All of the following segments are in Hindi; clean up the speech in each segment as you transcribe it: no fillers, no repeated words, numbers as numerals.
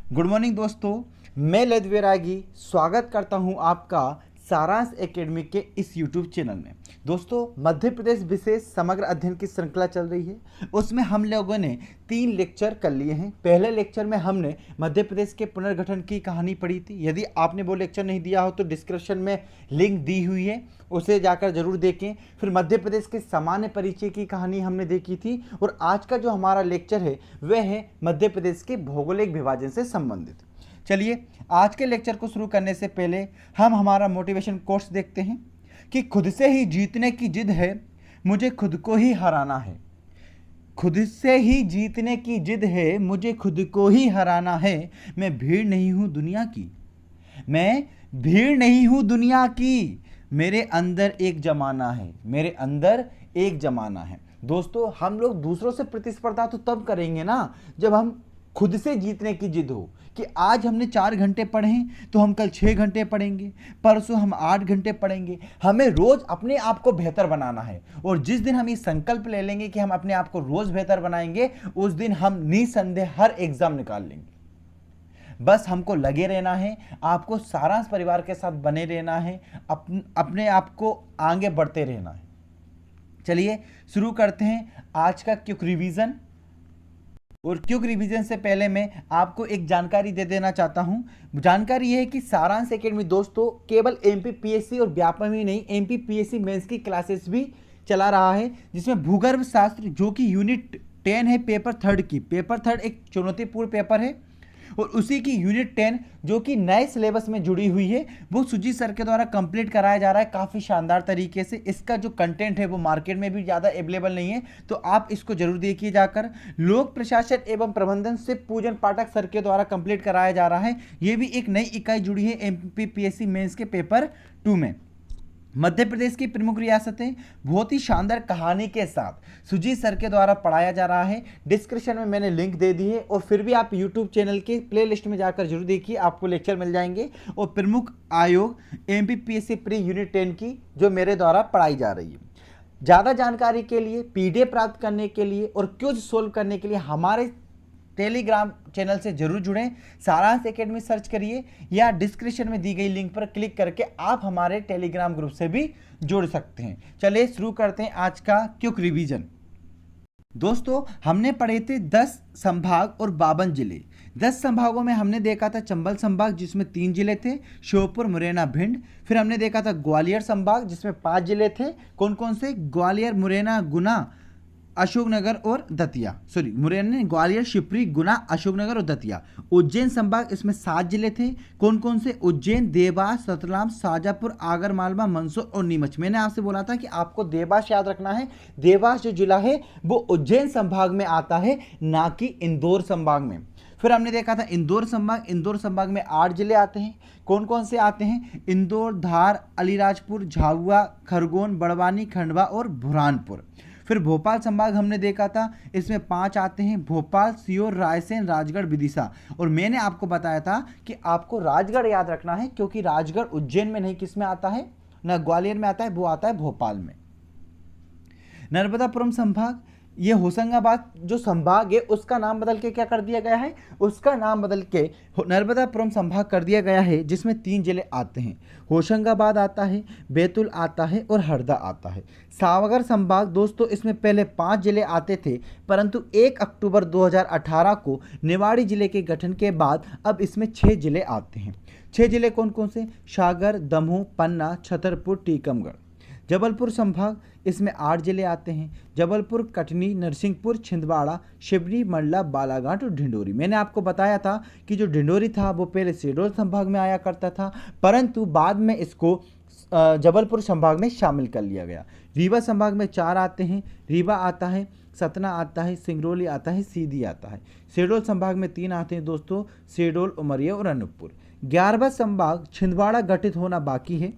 गुड मॉर्निंग दोस्तों, मैं ललित वैरागी स्वागत करता हूं आपका सारांश एकेडमी के इस यूट्यूब चैनल में। दोस्तों, मध्य प्रदेश विशेष समग्र अध्ययन की श्रृंखला चल रही है। उसमें हम लोगों ने 3 लेक्चर कर लिए हैं। पहले लेक्चर में हमने मध्य प्रदेश के पुनर्गठन की कहानी पढ़ी थी। यदि आपने वो लेक्चर नहीं दिया हो तो डिस्क्रिप्शन में लिंक दी हुई है, उसे जाकर जरूर देखें। फिर मध्य प्रदेश के सामान्य परिचय की कहानी हमने देखी थी और आज का जो हमारा लेक्चर है वह है मध्य प्रदेश के भौगोलिक विभाजन से संबंधित। चलिए, आज के लेक्चर को शुरू करने से पहले हम हमारा मोटिवेशन कोट्स देखते हैं कि खुद से ही जीतने की जिद है, मुझे खुद को ही हराना है। खुद से ही जीतने की जिद है, मुझे खुद को ही हराना है। मैं भीड़ नहीं हूं दुनिया की, मैं भीड़ नहीं हूं दुनिया की। मेरे अंदर एक जमाना है, मेरे अंदर एक जमाना है। दोस्तों, हम लोग दूसरों से प्रतिस्पर्धा तो तब करेंगे ना जब हम खुद से जीतने की जिद हो कि आज हमने 4 घंटे पढ़े हैं तो हम कल 6 घंटे पढ़ेंगे, परसों हम 8 घंटे पढ़ेंगे। हमें रोज अपने आप को बेहतर बनाना है और जिस दिन हम ये संकल्प ले लेंगे कि हम अपने आप को रोज बेहतर बनाएंगे, उस दिन हम निसंदेह हर एग्जाम निकाल लेंगे। बस हमको लगे रहना है, आपको सारांश परिवार के साथ बने रहना है, अपने आप को आगे बढ़ते रहना है। चलिए शुरू करते हैं आज का क्विक रिवीजन। और क्विक रिवीजन से पहले मैं आपको एक जानकारी दे देना चाहता हूं। जानकारी यह है कि सारांश एकेडमी दोस्तों केवल एमपीपीएससी और व्यापम ही नहीं, एमपीपीएससी मेंस की क्लासेस भी चला रहा है, जिसमें भूगर्भ शास्त्र जो कि यूनिट 10 है, पेपर 3 की। पेपर 3 एक चुनौतीपूर्ण पेपर है और उसी की यूनिट 10 जो कि नए सिलेबस में जुड़ी हुई है, वो सुजीत सर के द्वारा कंप्लीट कराया जा रहा है काफ़ी शानदार तरीके से। इसका जो कंटेंट है वो मार्केट में भी ज़्यादा अवेलेबल नहीं है, तो आप इसको जरूर देखिए जाकर। लोक प्रशासन एवं प्रबंधन से पूजन पाठक सर के द्वारा कंप्लीट कराया जा रहा है। ये भी एक नई इकाई जुड़ी है एमपीपीएससी मेंस के पेपर 2 में। मध्य प्रदेश की प्रमुख रियासतें बहुत ही शानदार कहानी के साथ सुजीत सर के द्वारा पढ़ाया जा रहा है। डिस्क्रिप्शन में मैंने लिंक दे दी है और फिर भी आप यूट्यूब चैनल के प्लेलिस्ट में जाकर जरूर देखिए, आपको लेक्चर मिल जाएंगे। और प्रमुख आयोग एमपीपीएससी प्री यूनिट 10 की जो मेरे द्वारा पढ़ाई जा रही है। ज़्यादा जानकारी के लिए, पीडीएफ प्राप्त करने के लिए और क्विज सोल्व करने के लिए हमारे टेलीग्राम चैनल से जरूर जुड़ें। सारांश एकेडमी सर्च करिए या डिस्क्रिप्शन में दी गई लिंक पर क्लिक करके आप हमारे टेलीग्राम ग्रुप से भी जुड़ सकते हैं। चलिए शुरू करते हैं आज का क्विक रिवीजन। दोस्तों, हमने पढ़े थे 10 संभाग और 52 जिले। 10 संभागों में हमने देखा था चंबल संभाग जिसमें 3 जिले थे, श्योपुर, मुरैना, भिंड। फिर हमने देखा था ग्वालियर संभाग जिसमें 5 जिले थे। कौन कौन से? ग्वालियर, मुरैना, गुना, अशोकनगर और दतिया। मुरैना, ग्वालियर, शिवपुरी, गुना, अशोकनगर और दतिया। उज्जैन संभाग, इसमें 7 जिले थे। कौन कौन से? उज्जैन, देवास, रतलाम, शाजापुर, आगरमालवा, मंदसौर और नीमच। मैंने आपसे बोला था कि आपको देवास याद रखना है। देवास जो जिला है वो उज्जैन संभाग में आता है, ना कि इंदौर संभाग में। फिर हमने देखा था इंदौर संभाग। इंदौर संभाग में 8 जिले आते हैं। कौन कौन से आते हैं? इंदौर, धार, अलीराजपुर, झाबुआ, खरगोन, बड़वानी, खंडवा और बुरहानपुर। फिर भोपाल संभाग हमने देखा था, इसमें 5 आते हैं, भोपाल, सीहोर, रायसेन, राजगढ़, विदिशा। और मैंने आपको बताया था कि आपको राजगढ़ याद रखना है क्योंकि राजगढ़ उज्जैन में नहीं, किस में आता है? ना ग्वालियर में आता है, वो आता है भोपाल में। नर्मदापुरम संभाग, ये होशंगाबाद जो संभाग है उसका नाम बदल के क्या कर दिया गया है? उसका नाम बदल के नर्मदापुरम संभाग कर दिया गया है, जिसमें 3 जिले आते हैं। होशंगाबाद आता है, बैतूल आता है और हरदा आता है। सागर संभाग दोस्तों, इसमें पहले 5 जिले आते थे, परंतु 1 अक्टूबर 2018 को निवाड़ी जिले के गठन के बाद अब इसमें 6 जिले आते हैं। 6 जिले कौन कौन से? सागर, दमोह, पन्ना, छतरपुर, टीकमगढ़। जबलपुर संभाग, इसमें 8 जिले आते हैं। जबलपुर, कटनी, नरसिंहपुर, छिंदवाड़ा, शिवनी, मंडला, बालाघाट और ढिंडोरी। मैंने आपको बताया था कि जो ढिंडोरी था वो पहले शहडोल संभाग में आया करता था, परंतु बाद में इसको जबलपुर संभाग में शामिल कर लिया गया। रीवा संभाग में 4 आते हैं। रीवा आता है, सतना आता है, सिंगरौली आता है, सीधी आता है। शहडोल संभाग में 3 आते हैं दोस्तों, शहडोल, उमरिया और अनूपपुर। 11वां संभाग छिंदवाड़ा गठित होना बाकी है।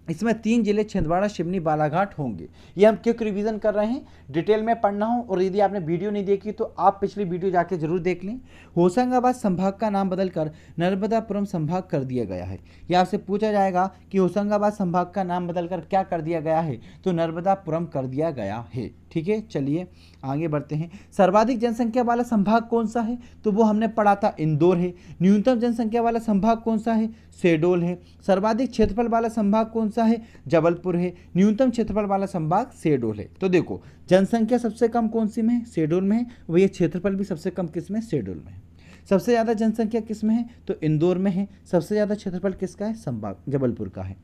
इसमें 3 जिले छिंदवाड़ा, सिवनी, बालाघाट होंगे। ये हम क्विक रिवीजन कर रहे हैं, डिटेल में पढ़ना हो और यदि आपने वीडियो नहीं देखी तो आप पिछली वीडियो जाके जरूर देख लें। होशंगाबाद संभाग का नाम बदलकर नर्मदापुरम संभाग कर दिया गया है। यह आपसे पूछा जाएगा कि होशंगाबाद संभाग का नाम बदलकर क्या कर दिया गया है, तो नर्मदापुरम कर दिया गया है। ठीक है, चलिए आगे बढ़ते हैं। सर्वाधिक जनसंख्या वाला संभाग कौन सा है, तो वो हमने पढ़ा था इंदौर है। न्यूनतम जनसंख्या वाला संभाग कौन सा है, शहडोल है। सर्वाधिक क्षेत्रफल वाला संभाग कौन सा है, जबलपुर है। न्यूनतम क्षेत्रफल वाला संभाग शहडोल है। तो देखो जनसंख्या सबसे कम कौन सी में है, शहडोल में है, वही क्षेत्रफल भी सबसे कम किस में, शहडोल में है। सबसे ज़्यादा जनसंख्या किस में है, तो इंदौर में है। सबसे ज़्यादा क्षेत्रफल किसका है, संभाग जबलपुर का है।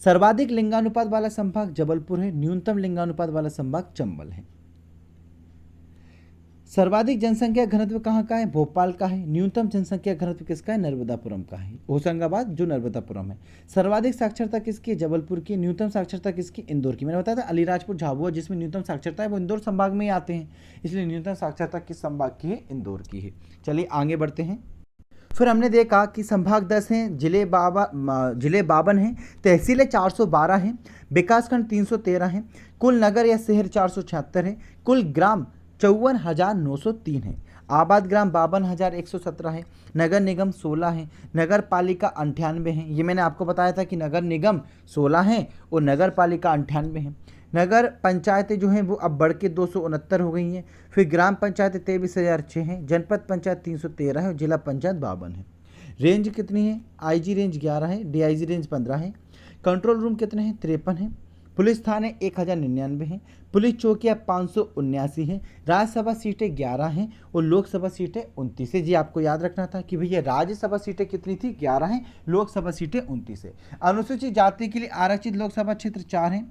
सर्वाधिक लिंगानुपात वाला संभाग जबलपुर है। न्यूनतम लिंगानुपात वाला संभाग चंबल है। सर्वाधिक जनसंख्या घनत्व कहाँ का है, भोपाल का है। न्यूनतम जनसंख्या घनत्व किसका है, नर्मदापुरम का है। होशंगाबाद जो नर्मदापुरम है। सर्वाधिक साक्षरता किसकी है, जबलपुर की। न्यूनतम साक्षरता किसकी, इंदौर की। मैंने बताया था अलीराजपुर झाबुआ जिसमें न्यूनतम साक्षरता है वो इंदौर संभाग में ही आते हैं, इसलिए न्यूनतम साक्षरता किस संभाग की है, इंदौर की है। चलिए आगे बढ़ते हैं। फिर हमने देखा कि संभाग 10 हैं, जिले 52 हैं, तहसीलें 412 हैं, विकासखंड 313 हैं, कुल नगर या शहर 476 हैं, कुल ग्राम 54,903 है, आबाद ग्राम 52,117 है, नगर निगम 16 है, नगर पालिका 98 है। ये मैंने आपको बताया था कि नगर निगम 16 है और नगर पालिका 98 है। नगर पंचायतें जो हैं वो अब बढ़ के 269 हो गई हैं। फिर ग्राम पंचायतें 23,006 हैं, जनपद पंचायत 313 है और जिला पंचायत 52 है। रेंज कितनी है, आईजी रेंज 11 है, डीआईजी रेंज 15 है, कंट्रोल रूम कितने हैं, 53 है, पुलिस थाने 1099 हैं, पुलिस चौकियाँ 579 हैं, राज्यसभा सीटें 11 हैं और लोकसभा सीटें 29 है। जी आपको याद रखना था कि भैया राज्यसभा सीटें कितनी थी, 11 हैं, लोकसभा सीटें 29 है। अनुसूचित जाति के लिए आरक्षित लोकसभा क्षेत्र 4 हैं,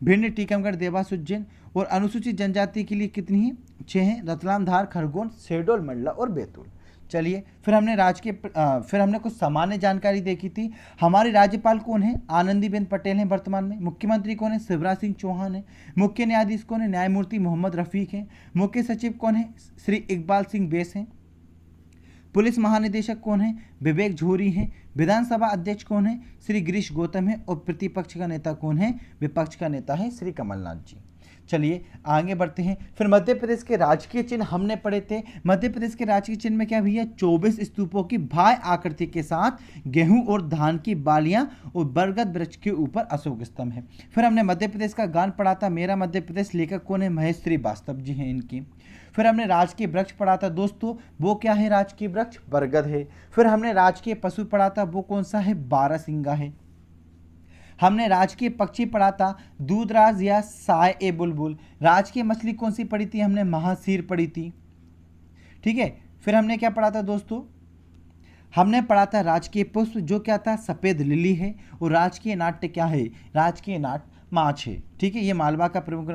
भिंड, टीकमगढ़, देवास, उज्जैन। और अनुसूचित जनजाति के लिए कितनी है, 6 हैं, रतलाम, धार, खरगोन, शहडोल, मंडला और बैतूल। चलिए फिर हमने कुछ सामान्य जानकारी देखी थी। हमारे राज्यपाल कौन है, आनंदीबेन पटेल हैं वर्तमान में। मुख्यमंत्री कौन है, शिवराज सिंह चौहान है। मुख्य न्यायाधीश कौन है, न्यायमूर्ति मोहम्मद रफीक हैं। मुख्य सचिव कौन है, श्री इकबाल सिंह बेस हैं। पुलिस महानिदेशक कौन है, विवेक झोरी हैं। विधानसभा अध्यक्ष कौन है, श्री गिरीश गौतम है। और प्रतिपक्ष का नेता कौन है, विपक्ष का नेता है श्री कमलनाथ जी। चलिए आगे बढ़ते हैं। फिर मध्य प्रदेश के राजकीय चिन्ह हमने पढ़े थे। मध्य प्रदेश के राजकीय चिन्ह में क्या भैया, 24 स्तूपों की भाय आकृति के साथ गेहूं और धान की बालियां और बरगद वृक्ष के ऊपर अशोक स्तंभ है। फिर हमने मध्य प्रदेश का गान पढ़ा था, मेरा मध्य प्रदेश। लेखक कौन है, महेश श्रीवास्तव जी हैं इनकी। फिर हमने राजकीय वृक्ष पढ़ा था दोस्तों, वो क्या है, राजकीय वृक्ष बरगद है। फिर हमने राजकीय पशु पढ़ा था, वो कौन सा है, बारहसिंगा है। हमने राजकीय पक्षी पढ़ा था, दूधराज या साय ए बुलबुल। राजकीय मछली कौन सी पढ़ी थी, हमने महासीर पढ़ी थी, ठीक है। फिर हमने क्या पढ़ा था दोस्तों, हमने पढ़ा था राजकीय पुष्प जो क्या था, सफेद लिली है। और राजकीय नाट्य क्या है, राजकीय नाट्य माछ है, ठीक है, ये मालवा का प्रमुख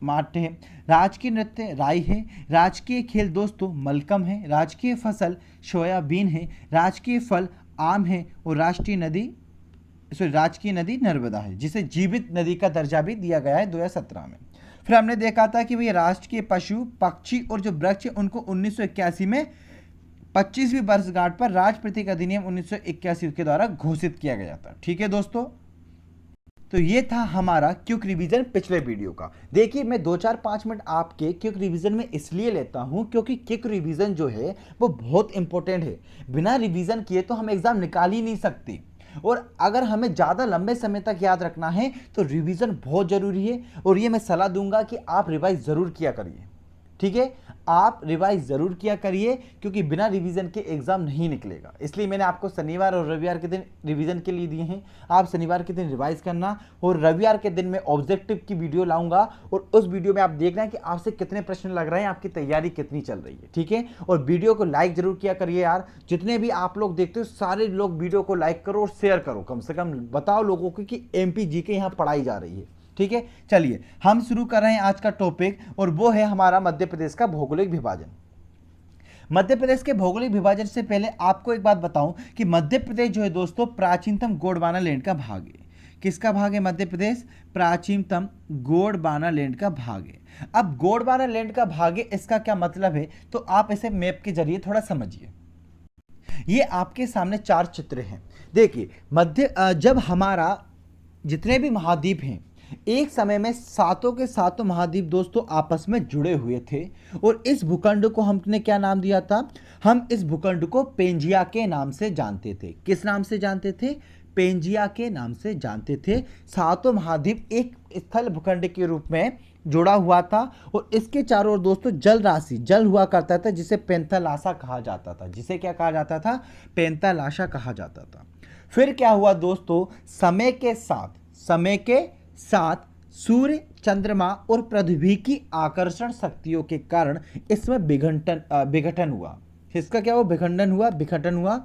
नाट्य है। राजकीय नृत्य राई है। राजकीय खेल दोस्तों मलकम है। राजकीय फसल सोयाबीन है। राजकीय फल आम है। और राजकीय नदी नर्मदा है, जिसे जीवित नदी का दर्जा भी दिया गया है 2017 में। फिर हमने देखा था कि भाई राष्ट्र के पशु पक्षी और जो वृक्ष है उनको 1981 में 25वीं वर्षगांठ पर राज प्रतीक अधिनियम 1981 के द्वारा घोषित किया गया था, ठीक है दोस्तों। तो ये था हमारा क्विक रिवीजन पिछले वीडियो का। देखिए मैं 2-4-5 मिनट आपके क्विक रिवीजन में इसलिए लेता हूं क्योंकि क्विक रिवीजन जो है वो बहुत इंपॉर्टेंट है। बिना रिवीजन किए तो हम एग्जाम निकाल ही नहीं सकते, और अगर हमें ज़्यादा लंबे समय तक याद रखना है तो रिवीजन बहुत ज़रूरी है। और ये मैं सलाह दूंगा कि आप रिवाइज ज़रूर किया करिए, ठीक है, आप रिवाइज ज़रूर किया करिए, क्योंकि बिना रिवीजन के एग्ज़ाम नहीं निकलेगा। इसलिए मैंने आपको शनिवार और रविवार के दिन रिवीजन के लिए दिए हैं। आप शनिवार के दिन रिवाइज करना और रविवार के दिन मैं ऑब्जेक्टिव की वीडियो लाऊंगा, और उस वीडियो में आप देखना है कि आपसे कितने प्रश्न लग रहे हैं, आपकी तैयारी कितनी चल रही है, ठीक है। और वीडियो को लाइक जरूर किया करिए यार, जितने भी आप लोग देखते हो सारे लोग वीडियो को लाइक करो और शेयर करो, कम से कम बताओ लोगों को कि MP GK यहाँ पढ़ाई जा रही है, ठीक है। चलिए हम शुरू कर रहे हैं आज का टॉपिक, और वो है हमारा मध्य प्रदेश का भौगोलिक विभाजन। मध्य प्रदेश के भौगोलिक विभाजन से पहले आपको एक बात बताऊं कि मध्य प्रदेश जो है दोस्तों प्राचीनतम गोंडवाना लैंड का भाग है। किसका भाग है मध्य प्रदेश, प्राचीनतम गोंडवाना लैंड का भाग है। अब गोंडवाना लैंड का भाग है, इसका क्या मतलब है, तो आप इसे मैप के जरिए थोड़ा समझिए। ये आपके सामने 4 चित्र हैं। देखिए जब हमारा जितने भी महाद्वीप हैं, एक समय में सातों के सातों महाद्वीप दोस्तों आपस में जुड़े हुए थे, और इस भूखंड को हमने क्या नाम दिया था, हम इस भूखंड को पेंजिया के नाम से जानते थे। किस नाम से जानते थे, पेंजिया के नाम से जानते थे। सातों महाद्वीप एक स्थल भूखंड के रूप में जुड़ा हुआ था और इसके चारों ओर दोस्तों जल राशि जल हुआ करता था, जिसे पेंथालासा कहा जाता था। जिसे क्या कहा जाता था? पेंथालासा कहा जाता था। फिर क्या हुआ दोस्तों? समय के साथ सूर्य, चंद्रमा और पृथ्वी की आकर्षण शक्तियों के कारण इसमें विघटन हुआ। इसका क्या हुआ? विघटन हुआ।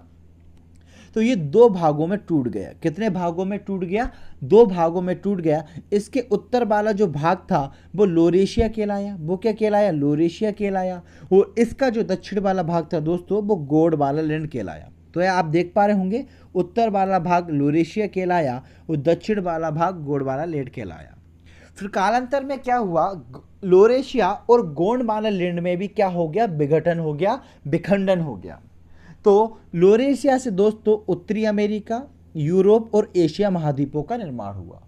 तो ये दो भागों में टूट गया। कितने भागों में टूट गया? दो भागों में टूट गया। इसके उत्तर वाला जो भाग था वो लोरेशिया कहलाया। वो क्या कहलाया? लोरेशिया कहलाया। और इसका जो दक्षिण वाला भाग था दोस्तों वो गोंडवाना लैंड कहलाया। तो ये आप देख पा रहे होंगे, उत्तर वाला भाग लोरेशिया कहलाया और दक्षिण वाला भाग गोंडवाना लैंड कहलाया। फिर कालांतर में क्या हुआ? लोरेशिया और गोंडवाना लैंड में भी क्या हो गया? विघटन हो गया, विखंडन हो गया। तो लोरेशिया से दोस्तों उत्तरी अमेरिका, यूरोप और एशिया महाद्वीपों का निर्माण हुआ।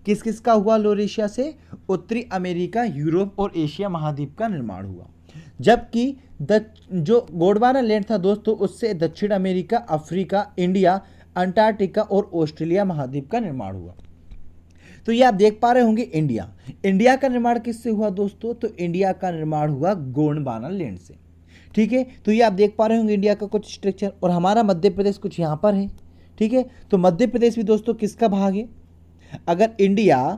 किस किस का हुआ? लोरेशिया से उत्तरी अमेरिका, यूरोप और एशिया महाद्वीप का निर्माण हुआ। जबकि जो गोंडवाना लैंड था दोस्तों उससे दक्षिण अमेरिका, अफ्रीका, इंडिया, अंटार्कटिका और ऑस्ट्रेलिया महाद्वीप का निर्माण हुआ। तो ये आप देख पा रहे होंगे इंडिया का निर्माण किससे हुआ दोस्तों? तो इंडिया का निर्माण हुआ गोंडवाना लैंड से। ठीक है, तो ये आप देख पा रहे होंगे इंडिया का कुछ स्ट्रक्चर। और हमारा मध्य प्रदेश कुछ यहाँ पर है। ठीक है, तो मध्य प्रदेश भी दोस्तों किसका भाग है? अगर इंडिया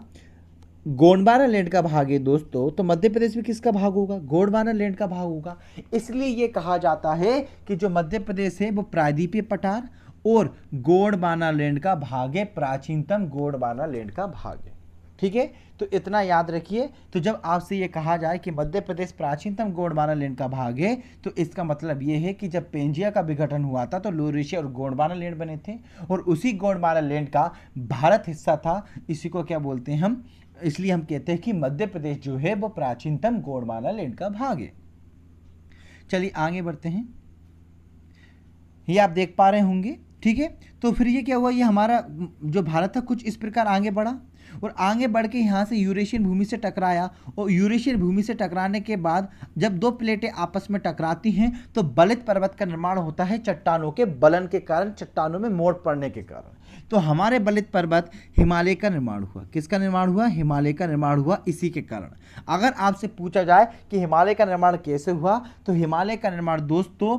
गोंडवाना लैंड का भाग है दोस्तों तो मध्य प्रदेश भी किसका भाग होगा? गोंडवाना लैंड का भाग होगा। इसलिए ये कहा जाता है कि जो मध्य प्रदेश है वो प्रायद्वीपीय पठार और गोंडवाना लैंड का भाग है, प्राचीनतम गोंडवाना लैंड का भाग है। ठीक है, तो इतना याद रखिए। तो जब आपसे ये कहा जाए कि मध्य प्रदेश प्राचीनतम गोंडवाना लैंड का भाग है तो इसका मतलब ये है कि जब पेंजिया का विघटन हुआ था तो लोरेशिया और गोंडवाना लैंड बने थे और उसी गोंडवाना लैंड का भारत हिस्सा था। इसी को क्या बोलते हैं हम? इसलिए हम कहते हैं कि मध्य प्रदेश जो है वो प्राचीनतम गोंडवाना लैंड का भाग है। चलिए आगे बढ़ते हैं। ये आप देख पा रहे होंगे। ठीक है, तो फिर ये क्या हुआ? ये हमारा जो भारत था कुछ इस प्रकार आगे बढ़ा और आगे बढ़ के यहाँ से यूरेशियन भूमि से टकराया और यूरेशियन भूमि से टकराने के बाद जब दो प्लेटें आपस में टकराती हैं तो बलित पर्वत का निर्माण होता है चट्टानों के बलन के कारण, चट्टानों में मोड़ पड़ने के कारण। तो हमारे बलित पर्वत हिमालय का निर्माण हुआ। किसका निर्माण हुआ? हिमालय का निर्माण हुआ इसी के कारण। अगर आपसे पूछा जाए कि हिमालय का निर्माण कैसे हुआ तो हिमालय का निर्माण दोस्तों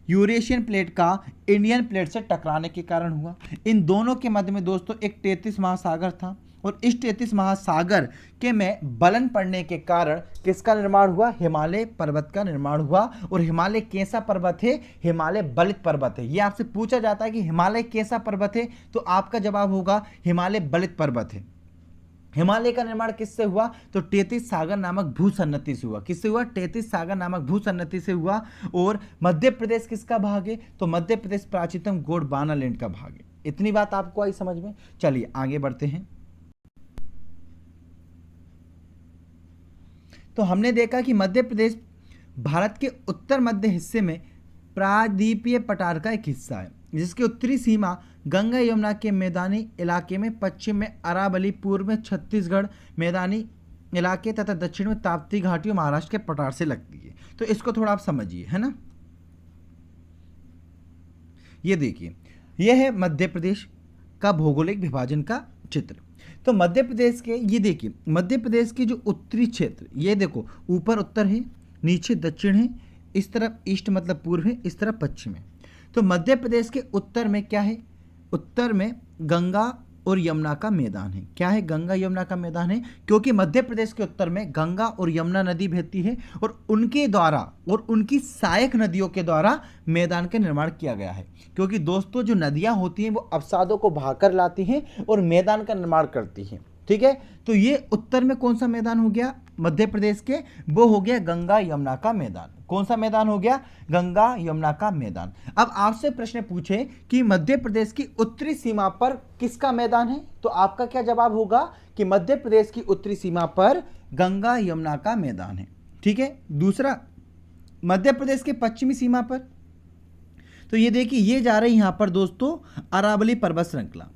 यूरेशियन प्लेट का इंडियन प्लेट से टकराने के कारण हुआ। इन दोनों के मध्य में दोस्तों एक 33 महासागर था और इस 33 महासागर के में बलन पड़ने के कारण किसका निर्माण हुआ? हिमालय पर्वत का निर्माण हुआ। और हिमालय कैसा पर्वत है? हिमालय बलित पर्वत है। ये आपसे पूछा जाता है कि हिमालय कैसा पर्वत है तो आपका जवाब होगा हिमालय बलित पर्वत है। हिमालय का निर्माण किससे हुआ? तो 33 सागर नामक भूसन्नति से हुआ। किससे हुआ? 33 सागर नामक भूसन्नति से हुआ। और मध्य प्रदेश किसका भाग है? तो मध्य प्रदेश प्राचीनतम गोंडवाना लैंड का भाग है। इतनी बात आपको आई समझ में? चलिए आगे बढ़ते हैं। तो हमने देखा कि मध्य प्रदेश भारत के उत्तर मध्य हिस्से में प्रायद्वीपीय पठार का एक हिस्सा है जिसकी उत्तरी सीमा गंगा यमुना के मैदानी इलाके में, पश्चिम में अरावली, पूर्व में छत्तीसगढ़ मैदानी इलाके तथा दक्षिण में ताप्ती घाटी और महाराष्ट्र के पठार से लगती है। तो इसको थोड़ा आप समझिए, है ना। ये देखिए, यह है मध्य प्रदेश का भौगोलिक विभाजन का चित्र। तो मध्य प्रदेश के ये देखिए, मध्य प्रदेश के जो उत्तरी क्षेत्र, ये देखो ऊपर उत्तर है, नीचे दक्षिण है, इस तरफ ईस्ट मतलब पूर्व है, इस तरफ पश्चिम है। तो मध्य प्रदेश के उत्तर में क्या है? उत्तर में गंगा और यमुना का मैदान है। क्या है? गंगा यमुना का मैदान है, क्योंकि मध्य प्रदेश के उत्तर में गंगा और यमुना नदी बहती है और उनके द्वारा और उनकी सहायक नदियों के द्वारा मैदान का निर्माण किया गया है। क्योंकि दोस्तों जो नदियां होती हैं वो अवसादों को बहाकर लाती हैं और मैदान का निर्माण करती हैं। ठीक है, तो ये उत्तर में कौन सा मैदान हो गया मध्य प्रदेश के? वो हो गया गंगा यमुना का मैदान। कौन सा मैदान हो गया? गंगा यमुना का मैदान। अब आपसे प्रश्न पूछे कि मध्य प्रदेश की उत्तरी सीमा पर किसका मैदान है, तो आपका क्या जवाब होगा कि मध्य प्रदेश की उत्तरी सीमा पर गंगा यमुना का मैदान है। ठीक है, दूसरा मध्य प्रदेश के पश्चिमी सीमा पर, तो ये देखिए, ये जा रही यहां पर दोस्तों अरावली पर्वत श्रृंखला।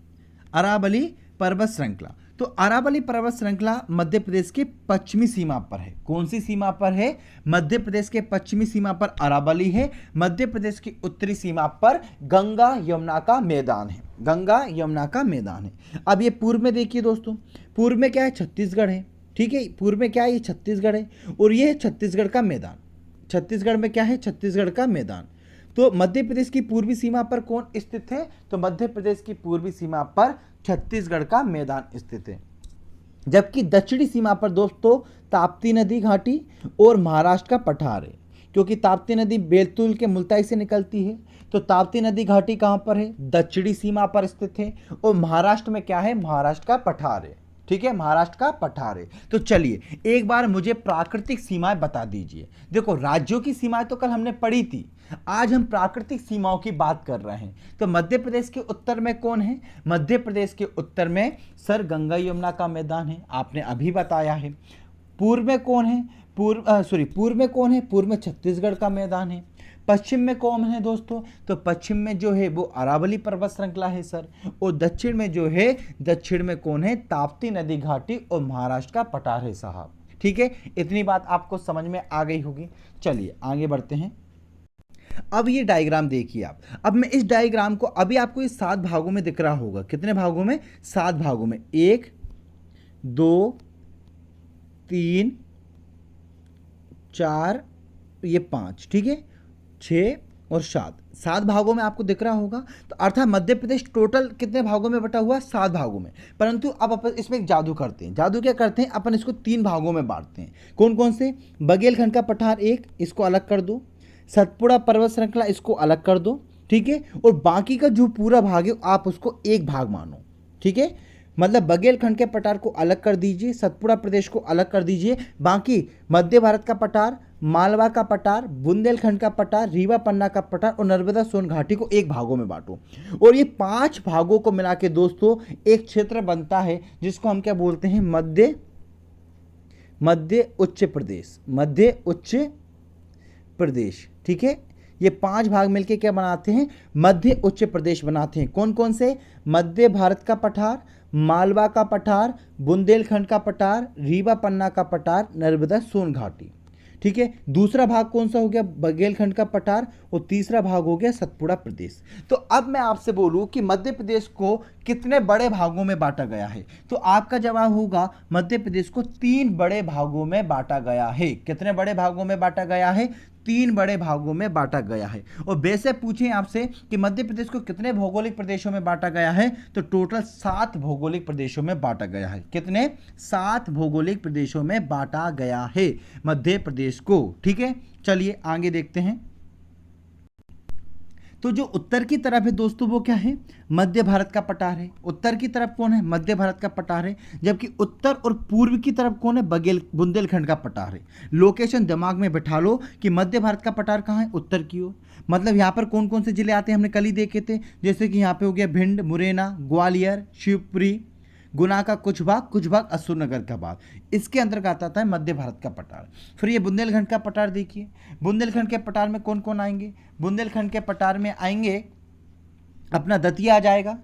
अरावली पर्वत श्रृंखला, तो अरावली पर्वत श्रृंखला मध्य प्रदेश के पश्चिमी सीमा पर है। कौन सी सीमा पर है? मध्य प्रदेश के पश्चिमी सीमा पर अरावली है, मध्य प्रदेश की उत्तरी सीमा पर गंगा यमुना का मैदान है। गंगा यमुना का मैदान है। अब ये पूर्व में देखिए दोस्तों, पूर्व में क्या है, छत्तीसगढ़ है, ठीक है, पूर्व में क्या है, ये छत्तीसगढ़ है और ये है छत्तीसगढ़ का मैदान। छत्तीसगढ़ में क्या है, छत्तीसगढ़ का मैदान। तो मध्य प्रदेश की पूर्वी सीमा पर कौन स्थित है, तो मध्य प्रदेश की पूर्वी सीमा पर छत्तीसगढ़ का मैदान स्थित है। जबकि दक्षिणी सीमा पर दोस्तों ताप्ती नदी घाटी और महाराष्ट्र का पठार है, क्योंकि ताप्ती नदी बैतूल के मुल्ताई से निकलती है। तो ताप्ती नदी घाटी कहाँ पर है, दक्षिणी सीमा पर स्थित है। और महाराष्ट्र में क्या है, महाराष्ट्र का पठार है, ठीक है, महाराष्ट्र का पठार है। तो चलिए एक बार मुझे प्राकृतिक सीमाएं बता दीजिए। देखो राज्यों की सीमाएं तो कल हमने पढ़ी थी, आज हम प्राकृतिक सीमाओं की बात कर रहे हैं। तो मध्य प्रदेश के उत्तर में कौन है, मध्य प्रदेश के उत्तर में सर गंगा यमुना का मैदान है, आपने अभी बताया है। पूर्व में कौन है, पूर्व में कौन है, पूर्व में छत्तीसगढ़ का मैदान है। पश्चिम में कौन है दोस्तों, तो पश्चिम में जो है वो अरावली पर्वत श्रृंखला है सर। और दक्षिण में जो है, दक्षिण में कौन है, ताप्ती नदी घाटी और महाराष्ट्र का पठार है साहब, ठीक है। इतनी बात आपको समझ में आ गई होगी। चलिए आगे बढ़ते हैं। अब ये डायग्राम देखिए आप। अब मैं इस डायग्राम को, अभी आपको ये 7 भागों में दिख रहा होगा। कितने भागों में, 7 भागों में, 1 2 3 4 ये 5, ठीक है, 6 और 7 भागों में आपको दिख रहा होगा। तो अर्थात मध्य प्रदेश टोटल कितने भागों में बटा हुआ, 7 भागों में। परंतु अब अपन इसमें एक जादू करते हैं। जादू क्या करते हैं, अपन इसको 3 भागों में बांटते हैं। कौन कौन से, बघेलखंड का पठार 1, इसको अलग कर दो। सतपुड़ा पर्वत श्रृंखला, इसको अलग कर दो, ठीक है। और बाकी का जो पूरा भाग है आप उसको एक भाग मानो, ठीक है। मतलब बघेलखंड के पठार को अलग कर दीजिए, सतपुड़ा प्रदेश को अलग कर दीजिए, बाकी मध्य भारत का पठार, मालवा का पठार, बुंदेलखंड का पठार, रीवा पन्ना का पठार और नर्मदा सोन घाटी को एक भागों में बांटो। और ये 5 भागों को मिला के दोस्तों एक क्षेत्र बनता है जिसको हम क्या बोलते हैं, मध्य उच्च प्रदेश, मध्य उच्च प्रदेश, ठीक है। ये 5 भाग मिलके क्या बनाते हैं, मध्य उच्च प्रदेश बनाते हैं। कौन कौन से, मध्य भारत का पठार, मालवा का पठार, बुंदेलखंड का पठार, रीवा पन्ना का पठार, नर्मदा सोन घाटी, ठीक है। दूसरा भाग कौन सा हो गया, बघेलखंड का पठार, और तीसरा भाग हो गया सतपुड़ा प्रदेश। तो अब मैं आपसे बोलूं कि मध्य प्रदेश को कितने बड़े भागों में बांटा गया है, तो आपका जवाब होगा मध्य प्रदेश को 3 बड़े भागों में बांटा गया है। कितने बड़े भागों में बांटा गया है, 3 बड़े भागों में बांटा गया है। और वैसे पूछें आपसे कि मध्य प्रदेश को कितने भौगोलिक प्रदेशों में बांटा गया है, तो टोटल 7 भौगोलिक प्रदेशों में बांटा गया है। कितने, 7 भौगोलिक प्रदेशों में बांटा गया है मध्य प्रदेश को, ठीक है। चलिए आगे देखते हैं। तो जो उत्तर की तरफ है दोस्तों वो क्या है, मध्य भारत का पठार है। उत्तर की तरफ कौन है, मध्य भारत का पठार है। जबकि उत्तर और पूर्व की तरफ कौन है, बुंदेलखंड का पठार है। लोकेशन दिमाग में बैठा लो कि मध्य भारत का पठार कहाँ है, उत्तर की ओर। मतलब यहाँ पर कौन कौन से जिले आते हैं, हमने कल ही देखे थे। जैसे कि यहाँ पे हो गया भिंड, मुरैना, ग्वालियर, शिवपुरी, गुना का कुछ भाग अशोकनगर का भाग, इसके अंतर्गत आता है मध्य भारत का पठार। फिर ये बुंदेलखंड का पठार देखिए, बुंदेलखंड के पठार में कौन कौन आएंगे, बुंदेलखंड के पठार में आएंगे अपना दतिया आ जाएगा,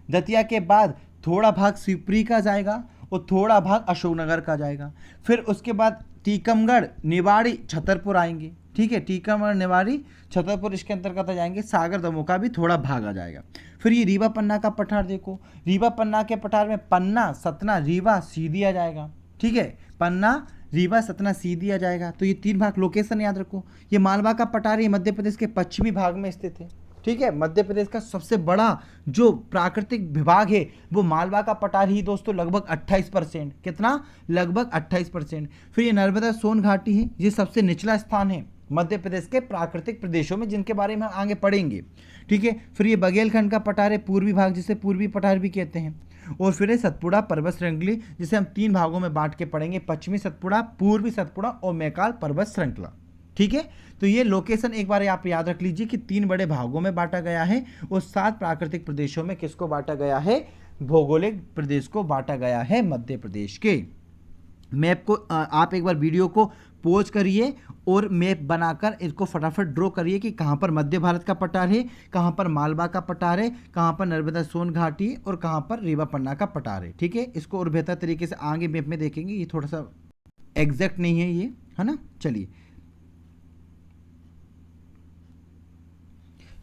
दतिया के बाद थोड़ा भाग शिवपुरी का जाएगा और थोड़ा भाग अशोकनगर का जाएगा। फिर उसके बाद टीकमगढ़, निवाड़ी, छतरपुर आएंगे, ठीक है। टीकमगढ़, निवाड़ी, छतरपुर इसके अंतर्गत आ जाएंगे। सागर दमोह का भी थोड़ा भाग आ जाएगा। फिर ये रीवा पन्ना का पठार देखो, रीवा पन्ना के पठार में पन्ना, सतना, रीवा, सीधी आ जाएगा, ठीक है। पन्ना, रीवा, सतना, सीधी आ जाएगा। तो ये 3 भाग, लोकेशन याद रखो। ये मालवा का पठार ये मध्य प्रदेश के पश्चिमी भाग में स्थित है, ठीक है। मध्य प्रदेश का सबसे बड़ा जो प्राकृतिक विभाग है वो मालवा का पठार ही दोस्तों, लगभग 28%। कितना, लगभग 28%। फिर ये नर्मदा सोन घाटी है, ये सबसे निचला स्थान है मध्य प्रदेश के प्राकृतिक प्रदेशों में, जिनके बारे में हम आगे पढ़ेंगे, ठीक है। फिर ये बघेलखंड का पठार है, पूर्वी भाग, जिसे पूर्वी पठार भी कहते हैं। और फिर ये सतपुड़ा पर्वत श्रृंखली, जिसे हम 3 भागों में बांट के पढ़ेंगे, पश्चिमी सतपुड़ा, पूर्वी सतपुड़ा और मैकाल पर्वत श्रृंखला, ठीक है। तो ये लोकेशन एक बार आप याद रख लीजिए कि 3 बड़े भागों में बांटा गया है और 7 प्राकृतिक प्रदेशों में किसको बांटा गया है, भौगोलिक प्रदेश को बांटा गया है मध्य प्रदेश के। मैप को आप एक बार वीडियो को पॉज करिए और मैप बनाकर इसको फटाफट ड्रॉ करिए कि कहाँ पर मध्य भारत का पठार है, कहाँ पर मालवा का पठार है, कहाँ पर नर्मदा सोन घाटी और कहाँ पर रीवा पन्ना का पठार है, ठीक है। इसको और बेहतर तरीके से आगे मैप में देखेंगे, ये थोड़ा सा एग्जैक्ट नहीं है ये, है ना। चलिए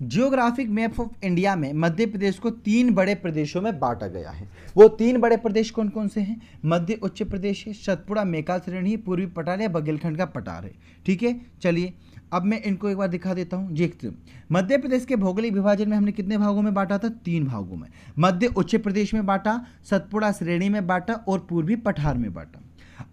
जियोग्राफिक मैप ऑफ इंडिया में मध्य प्रदेश को 3 बड़े प्रदेशों में बांटा गया है। वो 3 बड़े प्रदेश कौन कौन से हैं? मध्य उच्च प्रदेश है, सतपुड़ा मेकाल श्रेणी, पूर्वी पठार या बघेलखंड का पठार है। ठीक है, चलिए अब मैं इनको एक बार दिखा देता हूँ। देखते मध्य प्रदेश के भौगोलिक विभाजन में हमने कितने भागों में बांटा था? 3 भागों में। मध्य उच्च प्रदेश में बांटा, सतपुड़ा श्रेणी में बांटा और पूर्वी पठार में बांटा।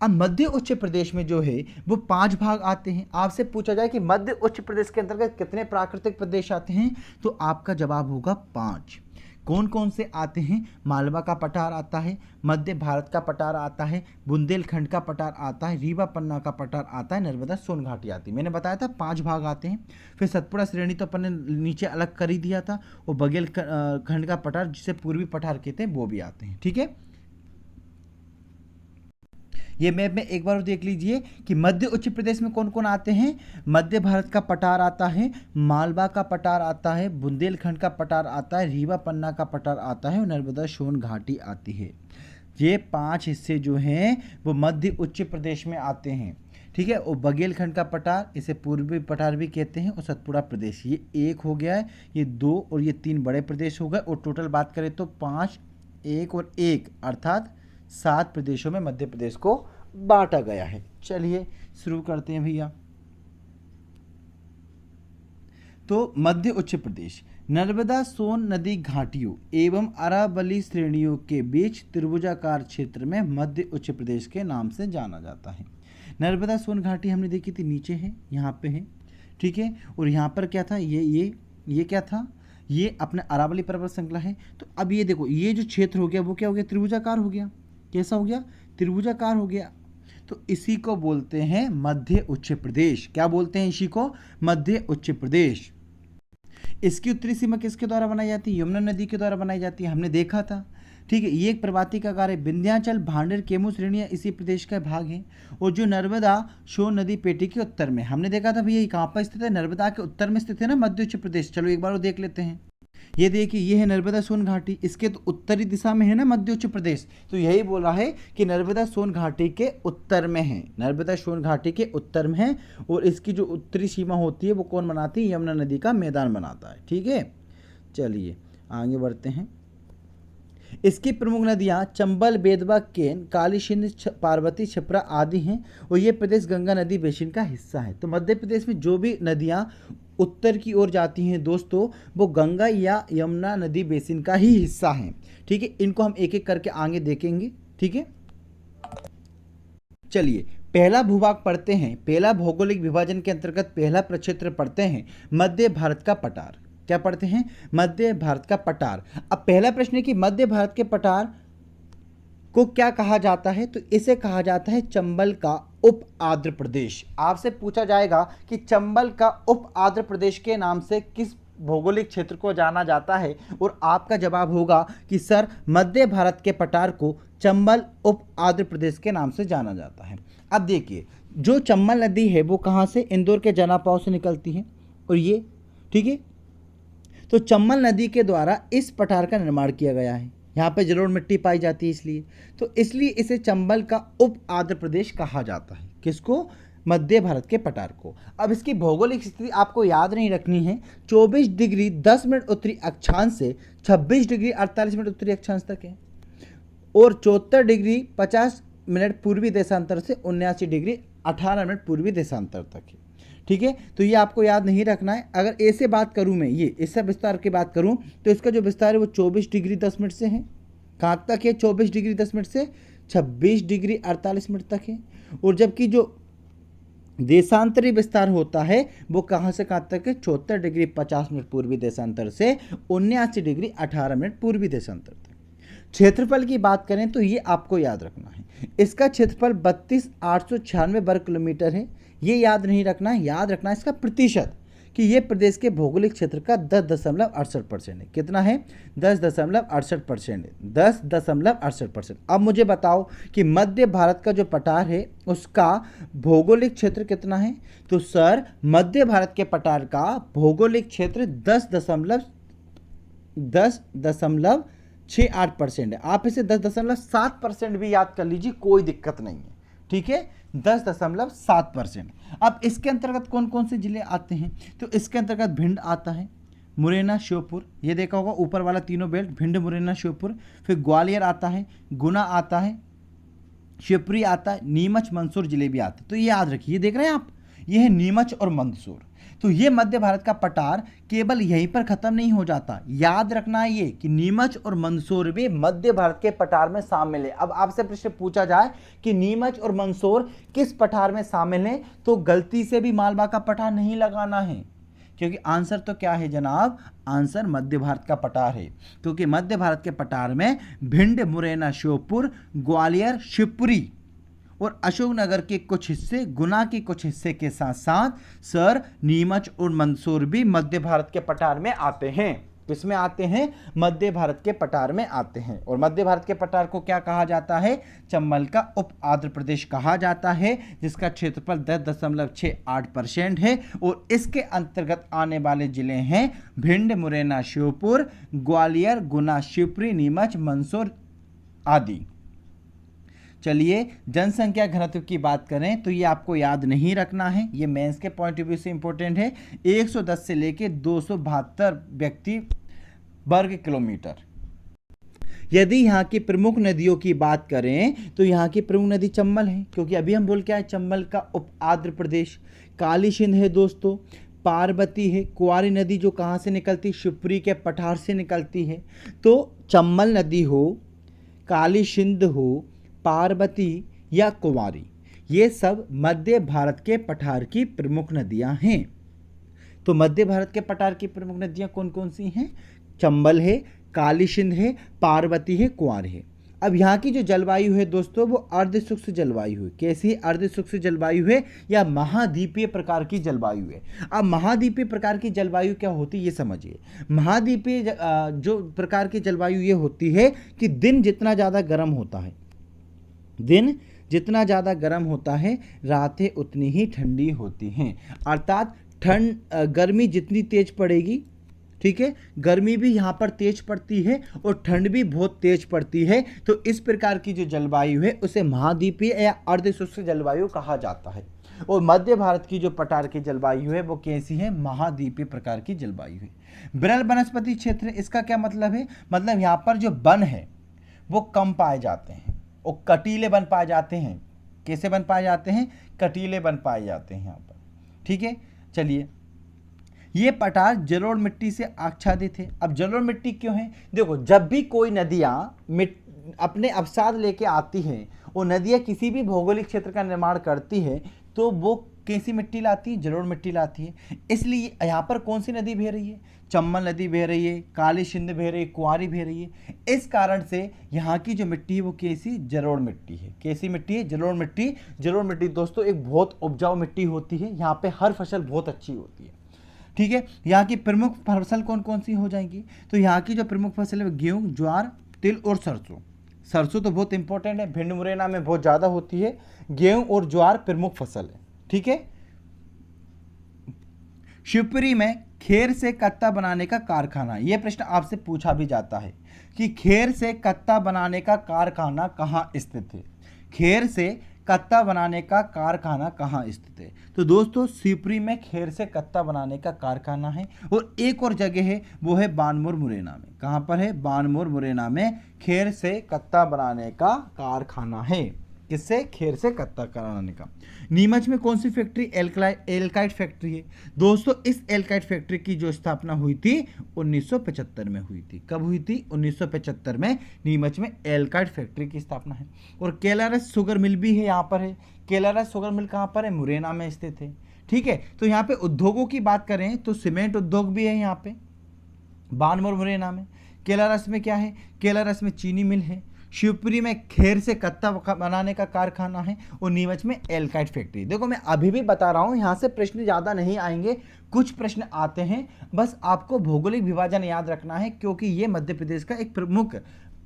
अब मध्य उच्च प्रदेश में जो है वो 5 भाग आते हैं। आपसे पूछा जाए कि मध्य उच्च प्रदेश के अंतर्गत कितने प्राकृतिक प्रदेश आते हैं, तो आपका जवाब होगा 5। कौन कौन से आते हैं? मालवा का पठार आता है, मध्य भारत का पठार आता है, बुंदेलखंड का पठार आता है, रीवा पन्ना का पठार आता है, नर्मदा सोन घाटी आती है। मैंने बताया था 5 भाग आते हैं। फिर सतपुड़ा श्रेणी तो अपन ने नीचे अलग कर ही दिया था, और बघेलखंड का पठार जिसे पूर्वी पठार कहते हैं वो भी आते हैं। ठीक है, ये मैप में एक बार देख लीजिए कि मध्य उच्च प्रदेश में कौन कौन आते हैं। मध्य भारत का पठार आता है, मालवा का पठार आता है, बुंदेलखंड का पठार आता है, रीवा पन्ना का पठार आता है और नर्मदा सोन घाटी आती है। ये 5 हिस्से जो हैं वो मध्य उच्च प्रदेश में आते हैं। ठीक है, और बघेलखंड का पठार, इसे पूर्वी पठार भी कहते हैं, और सतपुड़ा प्रदेश, ये 1 हो गया है, ये 2 और ये 3 बड़े प्रदेश हो गए। और टोटल बात करें तो 5, 1 और 1 अर्थात 7 प्रदेशों में मध्य प्रदेश को बांटा गया है। चलिए शुरू करते हैं भैया। तो मध्य उच्च प्रदेश नर्मदा सोन नदी घाटियों एवं अरावली श्रेणियों के बीच त्रिभुजाकार क्षेत्र में मध्य उच्च प्रदेश के नाम से जाना जाता है। नर्मदा सोन घाटी हमने देखी थी, नीचे है, यहाँ पे है। ठीक है, और यहाँ पर क्या था? ये क्या था? ये अपने अरावली पर्वत श्रृंखला है। तो अब ये देखो, ये जो क्षेत्र हो गया वो क्या हो गया? त्रिभुजाकार हो गया। कैसा हो गया? त्रिभुजाकार हो गया। तो इसी को बोलते हैं मध्य उच्च प्रदेश। क्या बोलते हैं इसी को? मध्य उच्च प्रदेश। इसकी उत्तरी सीमा किसके द्वारा बनाई जाती है? यमुना नदी के द्वारा बनाई जाती है, हमने देखा था। ठीक है, ये एक पर्वतीय का कार्य, विंध्याचल भांडेर केमू श्रेणियाँ इसी प्रदेश का भाग है। और जो नर्मदा सोन नदी पेटी के उत्तर में, हमने देखा था भैया कहाँ पर स्थित है? नर्मदा के उत्तर में स्थित है ना मध्य उच्च प्रदेश। चलो एक बार वो देख लेते हैं। ये देखिए, ये है नर्मदा सोन घाटी, इसके तो उत्तरी दिशा में है ना मध्य उच्च प्रदेश। तो यही बोला है कि नर्मदा सोन घाटी के उत्तर में है, नर्मदा सोन घाटी के उत्तर में है। और इसकी जो उत्तरी सीमा होती है वो कौन बनाती है? यमुना नदी का मैदान बनाता है। ठीक है, चलिए आगे बढ़ते हैं। इसकी प्रमुख नदियां चंबल, बेतवा, केन, काली सिंध, पार्वती, क्षिप्रा आदि हैं। और ये प्रदेश गंगा नदी बेसिन का हिस्सा है। तो मध्य प्रदेश में जो भी नदियां उत्तर की ओर जाती हैं दोस्तों, वो गंगा या यमुना नदी बेसिन का ही हिस्सा हैं। ठीक है, इनको हम एक एक करके आगे देखेंगे। ठीक है, चलिए पहला भूभाग पढ़ते हैं। पहला भौगोलिक विभाजन के अंतर्गत पहला प्रक्षेत्र पढ़ते हैं मध्य भारत का पठार। क्या पढ़ते हैं? मध्य भारत का पठार। अब पहला प्रश्न है कि मध्य भारत के पठार को क्या कहा जाता है? तो इसे कहा जाता है चंबल का उप आंध्र प्रदेश। आपसे पूछा जाएगा कि चंबल का उप आंध्र प्रदेश के नाम से किस भौगोलिक क्षेत्र को जाना जाता है, और आपका जवाब होगा कि सर मध्य भारत के पठार को चंबल उप आंध्र प्रदेश के नाम से जाना जाता है। अब देखिए, जो चंबल नदी है वो कहाँ से? इंदौर के जनापाव से निकलती है। और ये ठीक है, तो चंबल नदी के द्वारा इस पठार का निर्माण किया गया है। यहाँ पे जलोढ़ मिट्टी पाई जाती है, इसलिए इसे चंबल का उप आंध्र प्रदेश कहा जाता है। किसको? मध्य भारत के पठार को। अब इसकी भौगोलिक स्थिति आपको याद नहीं रखनी है। 24 डिग्री 10 मिनट उत्तरी अक्षांश से 26 डिग्री 48 मिनट उत्तरी अक्षांश तक है, और 74 डिग्री 50 मिनट पूर्वी देशांतर से 79 डिग्री 18 मिनट पूर्वी देशांतर तक है। ठीक है, तो ये आपको याद नहीं रखना है। अगर ऐसे बात करूं मैं, ये इससे विस्तार की बात करूं, तो इसका जो विस्तार है वो 24 डिग्री 10 मिनट से है। कहाँ तक है? 24 डिग्री 10 मिनट से 26 डिग्री 48 मिनट तक है। और जबकि जो देशांतरी विस्तार होता है वो कहाँ से कहाँ तक है? 74 डिग्री 50 मिनट पूर्वी देशांतर से 79 डिग्री 18 मिनट पूर्वी देशांतर तक। क्षेत्रफल की बात करें तो ये आपको याद रखना है। इसका क्षेत्रफल 32,896 वर्ग किलोमीटर है। ये याद नहीं रखना है, याद रखना है इसका प्रतिशत, कि ये प्रदेश के भौगोलिक क्षेत्र का 10.68% है। कितना है? 10.68% है, 10.68%। अब मुझे बताओ कि मध्य भारत का जो पठार है उसका भौगोलिक क्षेत्र कितना है? तो सर मध्य भारत के पठार का भौगोलिक क्षेत्र 10.68% है। आप इसे 10.7% भी याद कर लीजिए, कोई दिक्कत नहीं है। ठीक है, 10.7%। अब इसके अंतर्गत कौन कौन से जिले आते हैं? तो इसके अंतर्गत भिंड आता है, मुरैना, श्योपुर, ये देखा होगा ऊपर वाला तीनों बेल्ट, भिंड, मुरैना, श्योपुर। फिर ग्वालियर आता है, गुना आता है, शिवपुरी आता है, नीमच, मंदसौर जिले भी आते हैं। तो ये याद रखिए, ये देख रहे हैं आप, ये है नीमच और मंदसौर। तो ये मध्य भारत का पठार केवल यहीं पर खत्म नहीं हो जाता, याद रखना है ये कि नीमच और मंदसौर भी मध्य भारत के पठार में शामिल है। अब आपसे प्रश्न पूछा जाए कि नीमच और मंदसौर किस पठार में शामिल हैं, तो गलती से भी मालवा का पठार नहीं लगाना है, क्योंकि आंसर तो क्या है जनाब, आंसर मध्य भारत का पठार है। क्योंकि मध्य भारत के पठार में भिंड, मुरैना, श्योपुर, ग्वालियर, शिवपुरी और अशोकनगर के कुछ हिस्से, गुना के कुछ हिस्से के साथ साथ सर नीमच और मंदसौर भी मध्य भारत के पठार में आते हैं। किसमें आते हैं, मध्य भारत के पठार में आते हैं। और मध्य भारत के पठार को क्या कहा जाता है, चंबल का उप आंध्र प्रदेश कहा जाता है, जिसका क्षेत्रफल 10.68% है। और इसके अंतर्गत आने वाले जिले हैं भिंड, मुरैना, श्योपुर, ग्वालियर, गुना, शिवपुरी, नीमच, मंदसौर आदि। चलिए जनसंख्या घनत्व की बात करें तो ये आपको याद नहीं रखना है, ये मेंस के पॉइंट ऑफ व्यू से इंपॉर्टेंट है। 110 से लेके 272 व्यक्ति वर्ग किलोमीटर। यदि यहाँ की प्रमुख नदियों की बात करें तो यहाँ की प्रमुख नदी चंबल है, क्योंकि अभी हम बोल के आए चंबल का उप आंध्र प्रदेश। काली सिंध है दोस्तों, पार्वती है, कुंवारी नदी जो कहाँ से निकलती, शिवपुरी के पठार से निकलती है। तो चंबल नदी हो, काली सिंध हो, पार्वती या कुंवारी, ये सब मध्य भारत के पठार की प्रमुख नदियां हैं। तो मध्य भारत के पठार की प्रमुख नदियां कौन कौन सी हैं, चंबल है, काली सिंध है, पार्वती है, कुंवारी है। अब यहाँ की जो जलवायु है दोस्तों वो अर्ध शुष्क जलवायु है। कैसी अर्ध शुष्क जलवायु है या महाद्वीपीय प्रकार की जलवायु है। अब महाद्वीपीय प्रकार की जलवायु क्या होती है ये समझिए। महाद्वीपीय जो प्रकार की जलवायु ये होती है कि दिन जितना ज़्यादा गर्म होता है, दिन जितना ज़्यादा गर्म होता है, रातें उतनी ही ठंडी होती हैं। अर्थात गर्मी जितनी तेज पड़ेगी, ठीक है, गर्मी भी यहाँ पर तेज पड़ती है और ठंड भी बहुत तेज पड़ती है। तो इस प्रकार की जो जलवायु है उसे महाद्वीपीय या अर्धशुष्क जलवायु कहा जाता है। और मध्य भारत की जो पठार की जलवायु है वो कैसी है, महाद्वीपीय प्रकार की जलवायु है। विरल वनस्पति क्षेत्र, इसका क्या मतलब है, मतलब यहाँ पर जो वन है वो कम पाए जाते हैं और कटीले बन पाए जाते हैं। कैसे बन पाए जाते हैं, कटीले बन पाए जाते हैं यहाँ पर, ठीक है। चलिए, ये पठार जलोढ़ मिट्टी से आच्छादित है। अब जलोढ़ मिट्टी क्यों है, देखो जब भी कोई नदियाँ अपने अवसाद लेके आती हैं और नदियाँ किसी भी भौगोलिक क्षेत्र का निर्माण करती है तो वो कैसी मिट्टी लाती है, जलोढ़ मिट्टी लाती है। इसलिए यहाँ पर कौन सी नदी बह रही है, चंबल नदी बह रही है, काली सिंध बह रही है, कुंवारी बह रही है। इस कारण से यहाँ की जो मिट्टी है वो कैसी, जलोढ़ मिट्टी है। कैसी मिट्टी है, जलोढ़ मिट्टी। जलोढ़ मिट्टी दोस्तों एक बहुत उपजाऊ मिट्टी होती है, यहाँ पे हर फसल बहुत अच्छी होती है, ठीक है। यहाँ की प्रमुख फसल कौन कौन सी हो जाएंगी, तो यहाँ की जो प्रमुख फसल है गेहूँ, ज्वार, तिल और सरसों। सरसों तो बहुत इंपॉर्टेंट है, भिंड मुरैना में बहुत ज़्यादा होती है। गेहूँ और ज्वार प्रमुख फसल है, ठीक है। शिवपुरी में खेर से कत्ता बनाने का कारखाना, यह प्रश्न आपसे पूछा भी जाता है कि खेर से कत्ता बनाने का कारखाना कहाँ स्थित है। खेर से कत्ता बनाने का कारखाना कहाँ स्थित है, तो दोस्तों शिवपुरी में खेर से कत्ता बनाने का कारखाना है। और एक और जगह है वो है बानमोर मुरैना में। कहाँ पर है, बानमोर मुरैना में खेर से कत्ता बनाने का कारखाना है। किससे, खेर से कत्ता बनाने का। नीमच में कौन सी फैक्ट्री, एल्काइट फैक्ट्री है दोस्तों। इस एल्काइट फैक्ट्री की जो स्थापना हुई थी 1975 में हुई थी। कब हुई थी, 1975 में नीमच में एल्काइट फैक्ट्री की स्थापना है। और केलारस शुगर मिल भी है यहाँ पर है। केलारस शुगर मिल कहाँ पर है, मुरैना में स्थित है, ठीक है। तो यहाँ पे उद्योगों की बात करें तो सीमेंट उद्योग भी है यहाँ पे बानमोर मुरैना में। केलारस में क्या है, केलारस में चीनी मिल है। शिवपुरी में खेर से कत्ता बनाने का कारखाना है और नीमच में एल्काइट फैक्ट्री। देखो मैं अभी भी बता रहा हूँ, यहाँ से प्रश्न ज़्यादा नहीं आएंगे, कुछ प्रश्न आते हैं, बस आपको भौगोलिक विभाजन याद रखना है क्योंकि ये मध्य प्रदेश का एक प्रमुख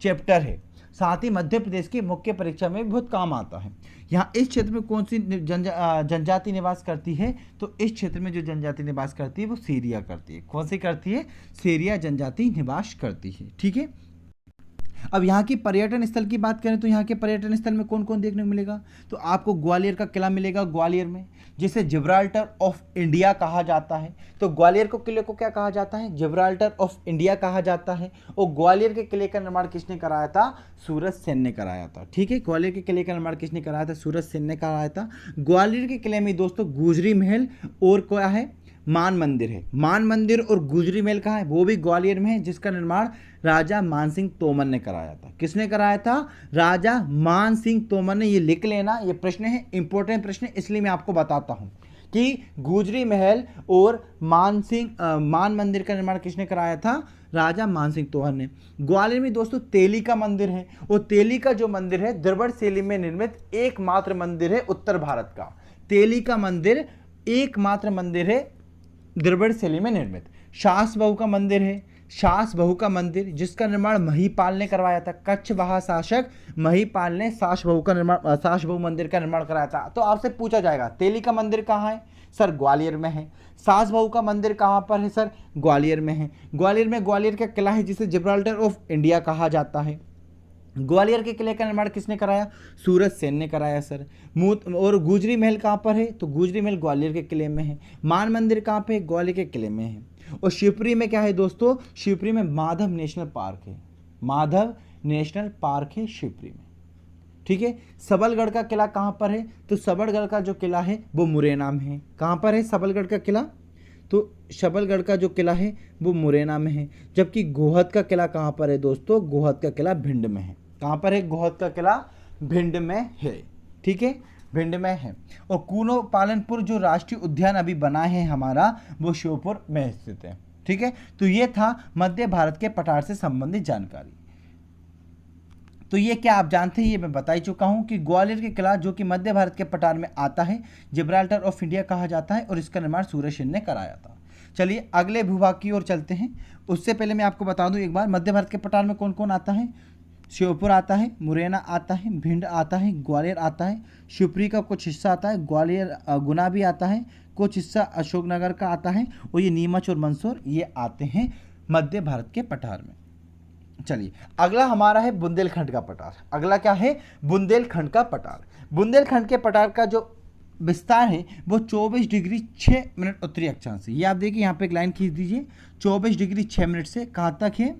चैप्टर है। साथ ही मध्य प्रदेश की मुख्य परीक्षा में बहुत काम आता है। यहाँ इस क्षेत्र में कौन सी जनजाति निवास करती है, तो इस क्षेत्र में जो जनजाति निवास करती है वो सेरिया करती है। कौन सी करती है, सेरिया जनजाति निवास करती है, ठीक है। अब यहाँ की पर्यटन स्थल की बात करें तो यहाँ के पर्यटन स्थल में कौन कौन देखने को मिलेगा, तो आपको ग्वालियर का किला मिलेगा ग्वालियर में, जिसे जिब्राल्टर ऑफ इंडिया कहा जाता है। तो ग्वालियर को किले को क्या कहा जाता है, जिब्राल्टर ऑफ इंडिया कहा जाता है। और ग्वालियर के किले का निर्माण किसने कराया था, सूरज सेन ने कराया था। ठीक है, ग्वालियर के किले का निर्माण किसने कराया था, सूरज सेन ने कराया था। ग्वालियर के किले में दोस्तों गुजरी महल और क्या है, मान मंदिर है। मान मंदिर और गुजरी महल कहाँ है, वो भी ग्वालियर में है, जिसका निर्माण राजा मानसिंह तोमर ने कराया था। किसने कराया था, राजा मानसिंह तोमर ने। ये लिख लेना, ये प्रश्न है, इंपॉर्टेंट प्रश्न है, इसलिए मैं आपको बताता हूं कि गुजरी महल और मान मंदिर का निर्माण किसने कराया था, राजा मानसिंह तोमर ने। ग्वालियर में दोस्तों तेली का मंदिर है, और तेली का जो मंदिर है द्रविड़ शैली में निर्मित एकमात्र मंदिर है उत्तर भारत का। तेली का मंदिर एकमात्र मंदिर है द्रविड़ शैली में निर्मित। सास बहू का मंदिर है, सास बहू का मंदिर, जिसका निर्माण महिपाल ने करवाया था। कच्छ महाशासक महिपाल ने सास बहू मंदिर का निर्माण कराया था। तो आपसे पूछा जाएगा तेली का मंदिर कहाँ है, सर ग्वालियर में है। सास बहू का मंदिर कहाँ पर है, सर ग्वालियर में है। ग्वालियर में ग्वालियर का किला है, जिसे जिब्राल्टर ऑफ इंडिया कहा जाता है। ग्वालियर के किले का निर्माण किसने कराया, सूरज सेन ने कराया सर। और गुजरी महल कहाँ पर है, तो गुजरी महल ग्वालियर के किले में है। मान मंदिर कहाँ पे है, ग्वालियर के किले में है। और शिवपुरी में क्या है दोस्तों, शिवपुरी में माधव नेशनल पार्क है। माधव नेशनल पार्क है शिवपुरी में। ठीक है, सबलगढ़ का किला कहाँ पर है, तो सबलगढ़ का जो किला है वो मुरैना में है। कहाँ पर है सबलगढ़ का किला, तो सबलगढ़ का जो किला है वो मुरैना में है। जबकि गोहद का किला कहाँ पर है दोस्तों, गोहद का किला भिंड में है। कहाँ पर है, गोहद का किला भिंड में है। ठीक है, भिंड में है। और कूनो पालनपुर जो राष्ट्रीय उद्यान अभी बना है हमारा, वो श्योपुर में स्थित है। ठीक है, तो ये था मध्य भारत के पठार से संबंधित जानकारी। तो ये क्या आप जानते हैं, ये मैं बता ही चुका हूं कि ग्वालियर के किला जो कि मध्य भारत के पठार में आता है, जिब्राल्टर ऑफ इंडिया कहा जाता है, और इसका निर्माण सूरज सेन ने कराया था। चलिए अगले भूभाग की ओर चलते हैं। उससे पहले मैं आपको बता दूं एक बार, मध्य भारत के पठार में कौन कौन आता है, श्योपुर आता है, मुरैना आता है, भिंड आता है, ग्वालियर आता है, शिवपुरी का कुछ हिस्सा आता है, ग्वालियर गुना भी आता है, कुछ हिस्सा अशोकनगर का आता है, और ये नीमच और मंदसौर ये आते हैं मध्य भारत के पठार में। चलिए अगला हमारा है बुंदेलखंड का पठार। अगला क्या है, बुंदेलखंड का पठार। बुंदेलखंड के पठार का जो विस्तार है वो 24 डिग्री 6 मिनट उत्तरी अक्षांश से। ये आप देखिए यहाँ पे एक लाइन खींच दीजिए, 24 डिग्री 6 मिनट से कहाँ तक है,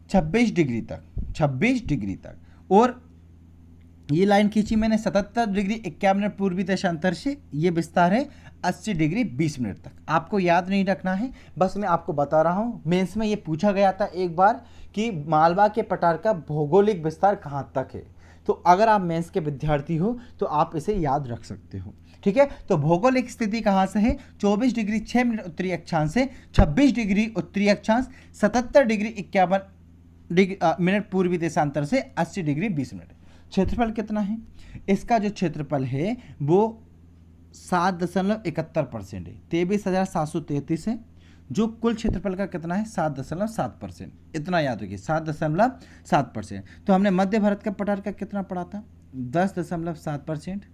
26 डिग्री तक, 26 डिग्री तक। और ये लाइन खींची मैंने 77 डिग्री 51 मिनट पूर्वी देशांतर से। ये विस्तार है 80 डिग्री 20 मिनट तक। आपको याद नहीं रखना है, बस मैं आपको बता रहा हूँ। मेंस में ये पूछा गया था एक बार कि मालवा के पठार का भौगोलिक विस्तार कहाँ तक है, तो अगर आप मेंस के विद्यार्थी हो तो आप इसे याद रख सकते हो। ठीक है, तो भौगोलिक स्थिति कहाँ से है, 24 डिग्री 6 मिनट उत्तरी अक्षांश से 26 डिग्री उत्तरी अक्षांश, 77 डिग्री 51 मिनट पूर्वी देशांतर से 80 डिग्री 20 मिनट। क्षेत्रफल कितना है, इसका जो क्षेत्रफल है वो 7.71% है, 23,733 है। जो कुल क्षेत्रफल का कितना है, 7.7%। इतना याद रखिए, 7.7%। तो हमने मध्य भारत का पठार का कितना पढ़ा था, 10.7%।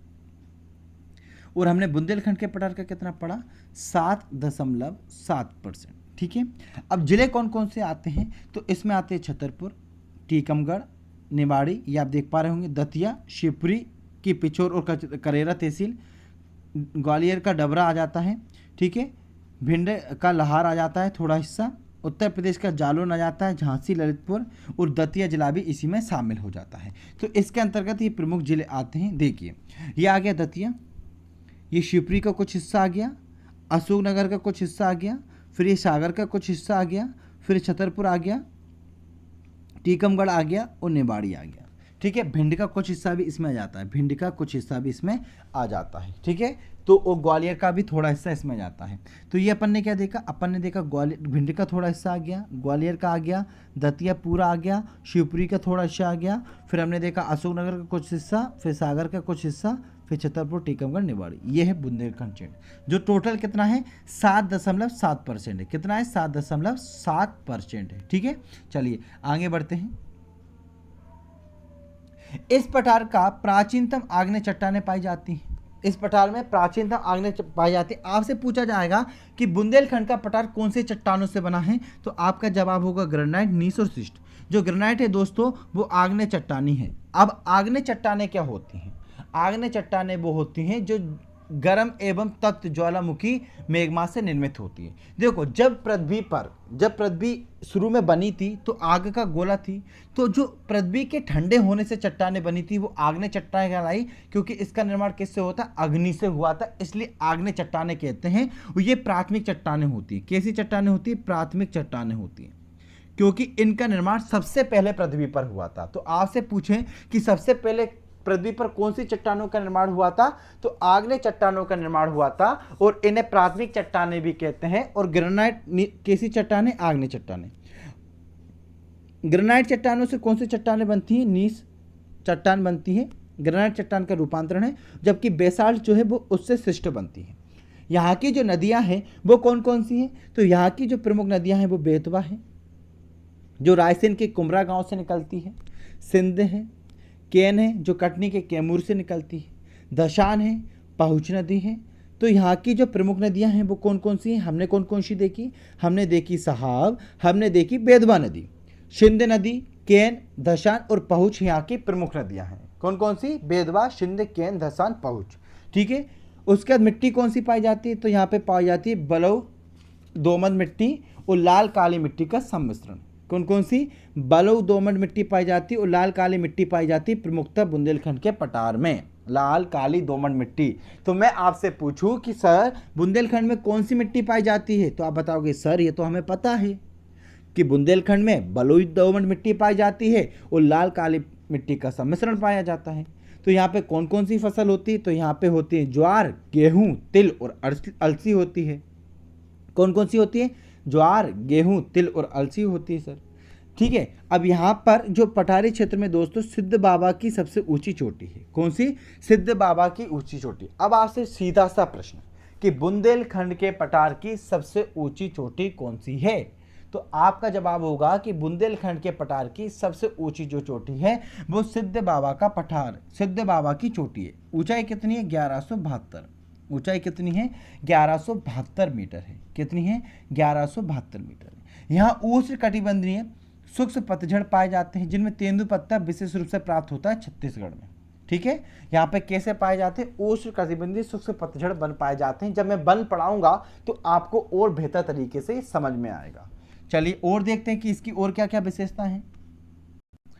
और हमने बुंदेलखंड के पठार का कितना पढ़ा, 7.7%। ठीक है, अब जिले कौन कौन से आते हैं, तो इसमें आते हैं छतरपुर, टीकमगढ़, निवाड़ी, ये आप देख पा रहे होंगे, दतिया, शिवपुरी की पिछोर और करेरा तहसील, ग्वालियर का डबरा आ जाता है। ठीक है, भिंड का लहार आ जाता है थोड़ा हिस्सा, उत्तर प्रदेश का जालौन आ जाता है, झांसी, ललितपुर, और दतिया जिला भी इसी में शामिल हो जाता है। तो इसके अंतर्गत ये प्रमुख जिले आते हैं। देखिए ये आ गया दतिया, ये शिवपुरी का कुछ हिस्सा आ गया, अशोकनगर का कुछ हिस्सा आ गया, फिर ये सागर का कुछ हिस्सा आ गया, फिर छतरपुर आ गया, टीकमगढ़ आ गया, और निवाड़ी आ गया। ठीक है, भिंड का कुछ हिस्सा भी इसमें आ जाता है, भिंड का कुछ हिस्सा भी इसमें आ जाता है। ठीक है, तो वो ग्वालियर का भी थोड़ा हिस्सा इसमें आ जाता है। तो ये अपन ने क्या देखा, अपन ने देखा ग्वालियर, भिंड का थोड़ा हिस्सा आ गया, ग्वालियर का आ गया, दतिया पूरा आ गया, शिवपुरी का थोड़ा हिस्सा आ गया, फिर हमने देखा अशोकनगर का कुछ हिस्सा, फिर सागर का कुछ हिस्सा, फिर छतरपुर, टीकमगढ़, निवाड़ी। ये है बुंदेलखंड क्षेत्र, जो टोटल कितना है, 7.7% है। कितना है, 7.7% है। ठीक है, चलिए आगे बढ़ते हैं। इस पठार का प्राचीनतम आग्नेय चट्टानें पाई जाती हैं। इस पठार में प्राचीनतम आग्नेय पाई जाती है। आपसे पूछा जाएगा कि बुंदेलखंड का पठार कौन से चट्टानों से बना है, तो आपका जवाब होगा ग्रेनाइट, नीस और शिस्ट। जो ग्रेनाइट है दोस्तों वो आग्नेय चट्टानी है। अब आग्नेय चट्टानें क्या होती हैं? आग्नेय चट्टानें वो होती हैं जो गर्म एवं तप्त ज्वालामुखी मेग्मा से निर्मित होती है। देखो, जब पृथ्वी शुरू में बनी थी तो आग का गोला थी, तो जो पृथ्वी के ठंडे होने से चट्टानें बनी थी वो आग्नेय चट्टानें कहलाई, क्योंकि इसका निर्माण किससे होता? अग्नि से हुआ था, इसलिए आग्नेय चट्टानें कहते हैं। ये प्राथमिक चट्टानें होती है। कैसी चट्टानें होती है? प्राथमिक चट्टानें होती हैं, क्योंकि इनका निर्माण सबसे पहले पृथ्वी पर हुआ था। तो आपसे पूछें कि सबसे पहले पृथ्वी पर कौन सी चट्टानों का निर्माण हुआ था, तो आग्नेय चट्टानों का निर्माण हुआ था, और इन्हें प्राथमिक चट्टानें भी कहते हैं। और ग्रेनाइट कैसी चट्टानें? आग्नेय चट्टानें। ग्रेनाइट चट्टानों से कौन सी चट्टानें बनती हैं? नीस चट्टान बनती है, ग्रेनाइट चट्टान का रूपांतरण है, जबकि बेसाल्ट जो है वो उससे शिष्ट बनती है। यहाँ की जो नदियाँ हैं वो कौन कौन सी हैं? तो यहाँ की जो प्रमुख नदियाँ हैं वो बेतवा है, जो रायसेन के कुमरा गांव से निकलती है, सिंध है, केन है जो कटनी के कैमूर से निकलती है, दशान है, पहुंच नदी है। तो यहाँ की जो प्रमुख नदियाँ हैं वो कौन कौन सी हैं? हमने कौन कौन सी देखी? हमने देखी साहब, हमने देखी बेतवा नदी, सिंध नदी, केन, दशान और पहुंच यहाँ की प्रमुख नदियाँ हैं। कौन कौन सी? बेतवा, सिंध, केन, दशान, पहुंच। ठीक है। उसके बाद मिट्टी कौन सी पाई जाती है? तो यहाँ पे पाई जाती है बलुई दोमट मिट्टी और लाल काली मिट्टी का सम्मिश्रण। कौन कौन सी? बलुई दोमट मिट्टी पाई जाती है और लाल काली मिट्टी पाई जाती है प्रमुखतः बुंदेलखंड के पठार में। लाल काली दोमट मिट्टी। तो मैं आपसे पूछूं कि सर बुंदेलखंड में कौन सी मिट्टी पाई जाती है, तो आप बताओगे सर ये तो हमें पता है कि बुंदेलखंड में बलुई दोमट मिट्टी पाई जाती है और लाल काली मिट्टी का सम्मिश्रण पाया जाता है। तो यहाँ पे कौन कौन सी फसल होती है? तो यहाँ पे होती है ज्वार, गेहूं, तिल और अलसी होती है। कौन कौन सी होती है? ज्वार, गेहूं, तिल और अलसी होती है सर। ठीक है। अब यहाँ पर जो पठारी क्षेत्र में दोस्तों सिद्ध बाबा की सबसे ऊंची चोटी है। कौन सी? सिद्ध बाबा की ऊंची चोटी। अब आपसे सीधा सा प्रश्न कि बुंदेलखंड के पठार की सबसे ऊंची चोटी कौन सी है? तो आपका जवाब होगा कि बुंदेलखंड के पठार की सबसे ऊंची जो चोटी है वो सिद्ध बाबा का पठार, सिद्ध बाबा की चोटी है। ऊंचाई कितनी है? 1172। ऊंचाई कितनी है? 1172 मीटर है। कितनी है? 1172 मीटर है। यहाँ उष्ण कटिबंधीय शुष्क पतझड़ पाए जाते हैं, जिनमें तेंदुपत्ता विशेष रूप से प्राप्त होता है छत्तीसगढ़ में। ठीक है। यहाँ पे कैसे पाए जाते हैं? उष्ण कटिबंधीय शुष्क पतझड़ वन पाए जाते हैं। जब मैं वन पढ़ाऊंगा तो आपको और बेहतर तरीके से समझ में आएगा। चलिए और देखते हैं कि इसकी और क्या क्या विशेषता है।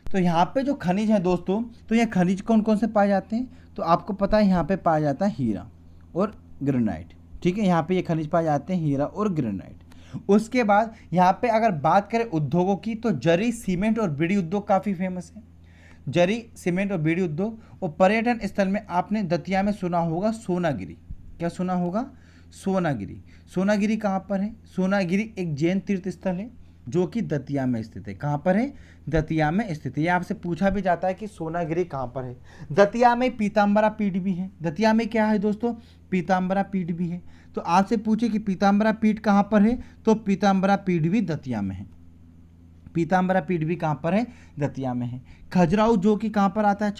तो यहाँ पे जो खनिज है दोस्तों, तो ये खनिज कौन कौन से पाए जाते हैं? तो आपको पता है यहाँ पे पाया जाता है हीरा और ग्रेनाइट। ठीक है। यहाँ पे ये खनिज पाए जाते हैं हीरा और ग्रेनाइट। उसके बाद यहाँ पे अगर बात करें उद्योगों की, तो जरी, सीमेंट और बीड़ी उद्योग काफ़ी फेमस है। जरी, सीमेंट और बीड़ी उद्योग। और पर्यटन स्थल में आपने दतिया में सुना होगा सोनागिरी। क्या सुना होगा? सोनागिरी। सोनागिरी कहाँ पर है? सोनागिरी एक जैन तीर्थ स्थल है जो कि दतिया में स्थित है। कहाँ पर है? दतिया में स्थित है। ये आपसे पूछा भी जाता है कि सोनागिरी कहाँ पर है। दतिया में पीताम्बरा पीठ भी है। दतिया में क्या है दोस्तों? पीताम्बरा पीठ भी है। तो आपसे पूछे कि पीताम्बरा पीठ कहाँ पर है, तो पीताम्बरा पीठ भी दतिया में है। पीताम्बरा पीठ भी कहाँ पर है? दतिया में है। खजुराहो जो कि कहाँ पर आता है?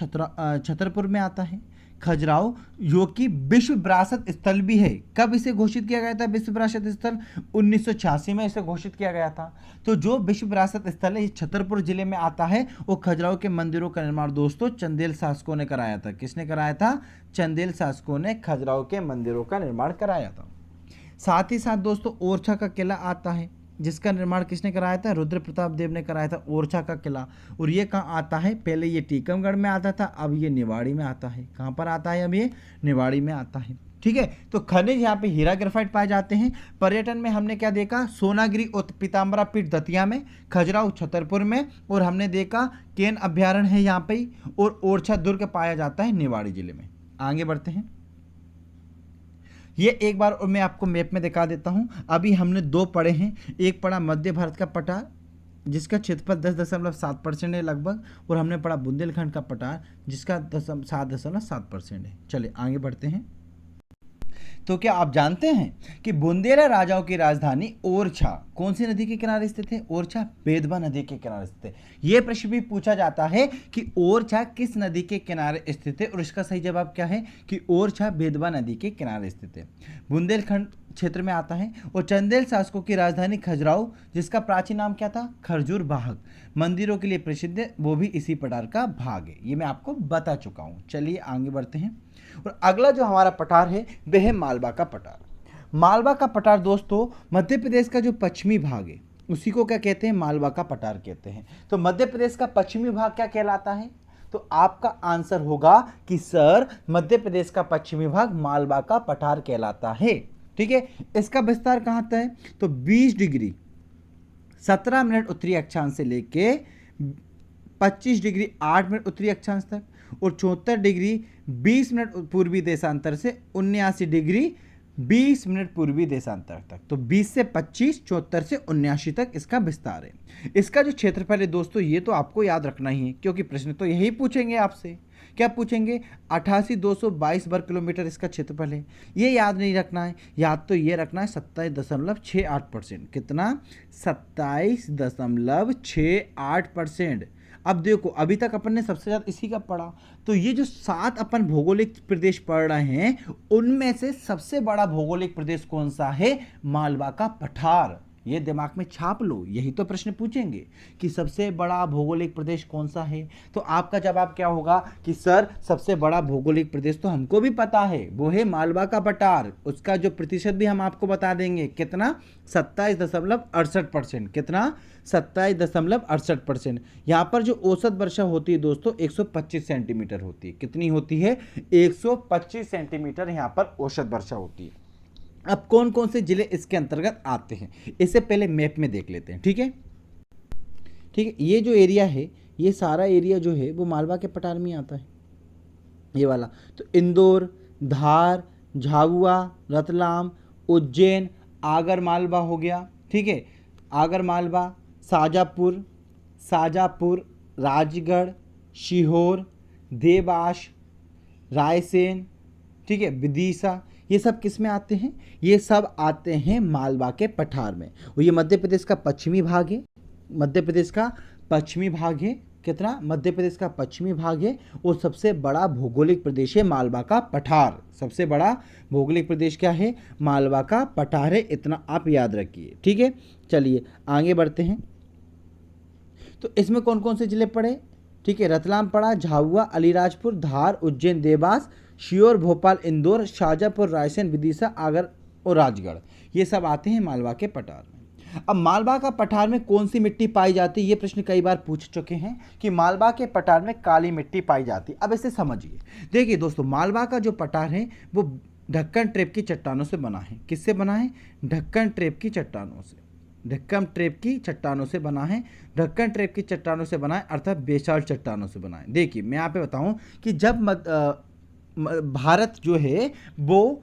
छतरपुर में आता है। खजुराहो जो कि विश्व विरासत स्थल भी है। कब इसे घोषित किया गया था विश्व विरासत स्थल? 1986 में इसे घोषित किया गया था। तो जो विश्व विरासत स्थल है ये छतरपुर जिले में आता है। वो खजुराहो के मंदिरों का निर्माण दोस्तों चंदेल शासकों ने कराया था। किसने कराया था? चंदेल शासकों ने खजुराहो के मंदिरों का निर्माण कराया था। साथ ही साथ दोस्तों ओरछा का किला आता है, जिसका निर्माण किसने कराया था? रुद्र प्रताप देव ने कराया था ओरछा का किला। और ये कहाँ आता है? पहले ये टीकमगढ़ में आता था, अब ये निवाड़ी में आता है। कहाँ पर आता है? अब ये निवाड़ी में आता है। ठीक है। तो खनिज यहाँ पे हीरा ग्रेफाइट पाए जाते हैं। पर्यटन में हमने क्या देखा? सोनागिरी और पीताम्बरा पीठ दतिया में, खजुराहो छतरपुर में, और हमने देखा केन अभ्यारण्य है यहाँ पे, और ओरछा दुर्ग पाया जाता है निवाड़ी जिले में। आगे बढ़ते हैं। ये एक बार और मैं आपको मैप में दिखा देता हूँ। अभी हमने दो पढ़े हैं। एक पढ़ा मध्य भारत का पठार जिसका क्षेत्रफल 10.7% है लगभग, और हमने पढ़ा बुंदेलखंड का पठार जिसका 7.7% है। चलिए आगे बढ़ते हैं। तो क्या आप जानते हैं कि बुंदेला राजाओं की राजधानी ओरछा कौन सी नदी के किनारे स्थित है? ओरछा बेतवा नदी के किनारे स्थित है। यह प्रश्न भी पूछा जाता है कि ओरछा किस नदी के किनारे स्थित है, और इसका सही जवाब क्या है कि ओरछा बेतवा नदी के किनारे स्थित है। बुंदेलखंड क्षेत्र में आता है। और चंदेल शासकों की राजधानी खजुराहो, जिसका प्राचीन नाम क्या था, खरजूर बाग, मंदिरों के लिए प्रसिद्ध है, वो भी इसी पठार का भाग है। ये मैं आपको बता चुका हूँ। चलिए आगे बढ़ते हैं। और अगला जो हमारा पठार है वह है मालवा का पठार। मालवा का पठार दोस्तों मध्य प्रदेश का जो पश्चिमी भाग है उसी को क्या कहते हैं, मालवा का पठार कहते हैं। तो मध्य प्रदेश का पश्चिमी भाग क्या कहलाता है, तो आपका आंसर होगा कि सर मध्य प्रदेश का पश्चिमी भाग मालवा का पठार कहलाता है। ठीक है, इसका विस्तार कहां तक है, तो 20 डिग्री 17 मिनट उत्तरी अक्षांश से लेके 25 डिग्री 8 मिनट उत्तरी अक्षांश तक, और 74 डिग्री 20 मिनट पूर्वी देशांतर से 79 डिग्री 20 मिनट पूर्वी देशांतर तक। तो 20 से 25, 74 से 79 तक इसका विस्तार है। इसका जो क्षेत्रफल है दोस्तों ये तो आपको याद रखना ही है, क्योंकि प्रश्न तो यही पूछेंगे आपसे। क्या पूछेंगे, 88,222 वर्ग किलोमीटर इसका क्षेत्रफल है। ये याद नहीं रखना है, याद तो ये रखना है 27.68%। कितना, 27.68%। अब देखो अभी तक अपन ने सबसे ज़्यादा इसी का पढ़ा, तो ये जो 7 अपन भौगोलिक प्रदेश पढ़ रहे हैं उनमें से सबसे बड़ा भौगोलिक प्रदेश कौन सा है, मालवा का पठार। ये दिमाग में छाप लो, यही तो प्रश्न पूछेंगे कि सबसे बड़ा भौगोलिक प्रदेश कौन सा है। तो आपका जवाब क्या होगा कि सर सबसे बड़ा भौगोलिक प्रदेश तो हमको भी पता है, वो है मालवा का पठार। उसका जो प्रतिशत भी हम आपको बता देंगे, कितना, 27.68%। कितना, 27.68%। यहाँ पर जो औसत वर्षा होती है दोस्तों 125 सेंटीमीटर होती है। कितनी होती है, 125 सेंटीमीटर यहाँ पर औसत वर्षा होती है। अब कौन कौन से जिले इसके अंतर्गत आते हैं, इससे पहले मैप में देख लेते हैं। ठीक है, ठीक है, ये जो एरिया है, ये सारा एरिया जो है वो मालवा के पठार में आता है, ये वाला। तो इंदौर, धार, झाबुआ, रतलाम, उज्जैन, आगर मालवा हो गया। ठीक है, आगर मालवा, शाजापुर, राजगढ़, सीहोर, देवास, रायसेन, ठीक है, विदिशा, ये सब किस में आते हैं, ये सब आते हैं मालवा के पठार में। और ये मध्य प्रदेश का पश्चिमी भाग है, मध्य प्रदेश का पश्चिमी भाग है। कितना, मध्य प्रदेश का पश्चिमी भाग है, और सबसे बड़ा भौगोलिक प्रदेश है मालवा का पठार। सबसे बड़ा भौगोलिक प्रदेश क्या है, मालवा का पठार है, इतना आप याद रखिए। ठीक है, चलिए आगे बढ़ते हैं। तो इसमें कौन कौन से जिले पड़े, ठीक है, रतलाम पड़ा, झाबुआ, अलीराजपुर, धार, उज्जैन, देवास, सीहोर, भोपाल, इंदौर, शाजापुर, रायसेन, विदिशा, आगर और राजगढ़, ये सब आते हैं मालवा के पठार में। अब मालवा का पठार में कौन सी मिट्टी पाई जाती है, ये प्रश्न कई बार पूछ चुके हैं कि मालवा के पठार में काली मिट्टी पाई जाती है। अब इसे समझिए, देखिए दोस्तों, मालवा का जो पठार है वो ढक्कन ट्रेप की चट्टानों से बना है। किससे बना है, ढक्कन ट्रेप की चट्टानों से, ढक्कन ट्रेप की चट्टानों से बना है। ढक्कन ट्रेप की चट्टानों से बना है, अर्थात बेसाल्ट चट्टानों से बना है। देखिए मैं यहाँ पे बताऊं कि जब भारत जो है वो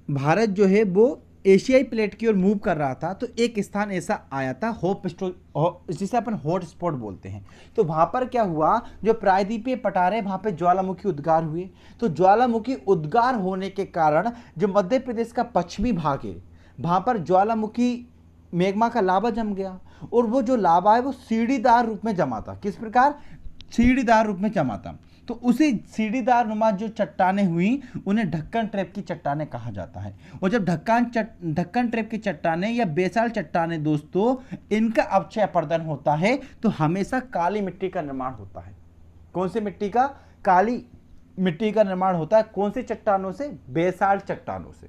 भारत जो है वो एशियाई प्लेट की ओर मूव कर रहा था, तो एक स्थान ऐसा आया था जिसे अपन हॉट स्पॉट बोलते हैं। तो वहां पर क्या हुआ, जो प्रायद्वीपीय पठार है वहां पे ज्वालामुखी उद्गार हुए। तो ज्वालामुखी उद्गार होने के कारण जो मध्य प्रदेश का पश्चिमी भाग है वहां पर ज्वालामुखी मैग्मा का लावा जम गया, और वो जो लावा है वो सीढ़ीदार रूप में जमा था। किस प्रकार, सीढ़ीदार रूप में जमा था। तो उसी सीढ़ीदार नुमा जो चट्टानें हुई उन्हें ढक्कन ट्रेप की चट्टानें कहा जाता है। और जब ढक्कन ट्रेप की चट्टानें या बेसाल्ट चट्टानें दोस्तों इनका अक्षय अपर्दन होता है तो हमेशा काली मिट्टी का निर्माण होता है। कौन सी मिट्टी का, काली मिट्टी का निर्माण होता है। कौन सी चट्टानों से, बेसाल्ट चट्टानों से।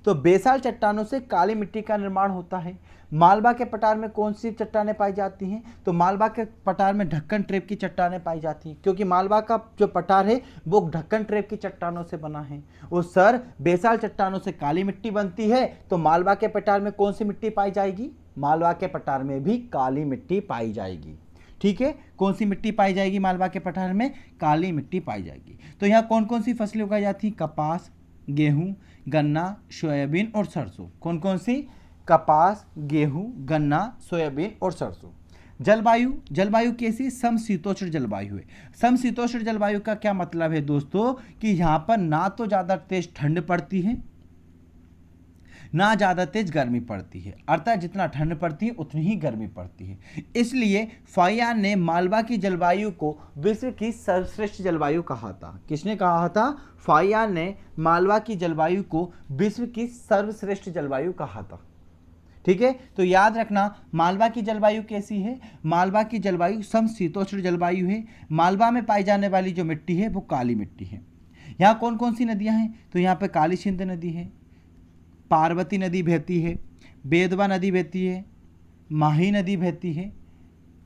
तो बेसाल्ट चट्टानों से काली मिट्टी का निर्माण होता है। मालवा के पठार में कौन सी चट्टानें पाई जाती हैं, तो मालवा के पठार में ढक्कन ट्रेप की चट्टानें पाई जाती हैं, क्योंकि मालवा का जो पठार है वो ढक्कन ट्रेप की चट्टानों से बना है। और सर बेसाल्ट चट्टानों से काली मिट्टी बनती है, तो मालवा के पठार में कौन सी मिट्टी पाई जाएगी, मालवा के पठार में भी काली मिट्टी पाई जाएगी। ठीक है, कौन सी मिट्टी पाई जाएगी मालवा के पठार में, काली मिट्टी पाई जाएगी। तो यहाँ कौन कौन सी फसलें उगाई जाती हैं, कपास, गेहूं, गन्ना, सोयाबीन और सरसों। कौन कौन सी, कपास, गेहूं, गन्ना, सोयाबीन और सरसों। जलवायु कैसी, समशीतोष्ण जलवायु है। समशीतोष्ण जलवायु का क्या मतलब है दोस्तों कि यहाँ पर ना तो ज़्यादा तेज ठंड पड़ती है, ना ज़्यादा तेज गर्मी पड़ती है, अर्थात जितना ठंड पड़ती है उतनी ही गर्मी पड़ती है। इसलिए फाहियान ने मालवा की जलवायु को विश्व की सर्वश्रेष्ठ जलवायु कहा था। किसने कहा था? फाहियान ने मालवा की जलवायु को विश्व की सर्वश्रेष्ठ जलवायु कहा था। ठीक है, तो याद रखना मालवा की जलवायु कैसी है? मालवा की जलवायु समशीतोष्ण जलवायु है। मालवा में पाई जाने वाली जो मिट्टी है वो काली मिट्टी है। यहाँ कौन कौन सी नदियाँ हैं? तो यहाँ पे काली सिंध नदी है, पार्वती नदी बहती है, बेतवा नदी बहती है, माही नदी बहती है,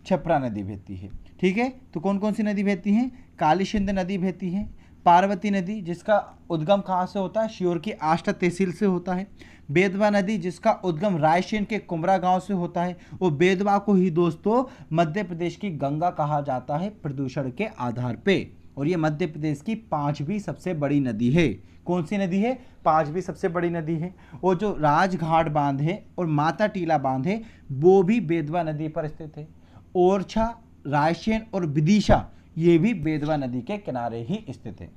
क्षिप्रा नदी बहती है। ठीक है, तो कौन कौन सी नदी बहती हैं? काली सिंध नदी बहती है, पार्वती नदी जिसका उद्गम कहाँ से होता है? श्योर की आष्टा तहसील से होता है, बेतवा नदी जिसका उद्गम रायसेन के कुमरा गांव से होता है। और बेतवा को ही दोस्तों मध्य प्रदेश की गंगा कहा जाता है प्रदूषण के आधार पे। और ये मध्य प्रदेश की 5वीं सबसे बड़ी नदी है। कौन सी नदी है? 5वीं सबसे बड़ी नदी है। और जो राजघाट बांध है और माता टीला बांध है वो भी बेतवा नदी पर स्थित है। ओरछा, रायसेन और विदिशा ये भी बेतवा नदी के किनारे ही स्थित है।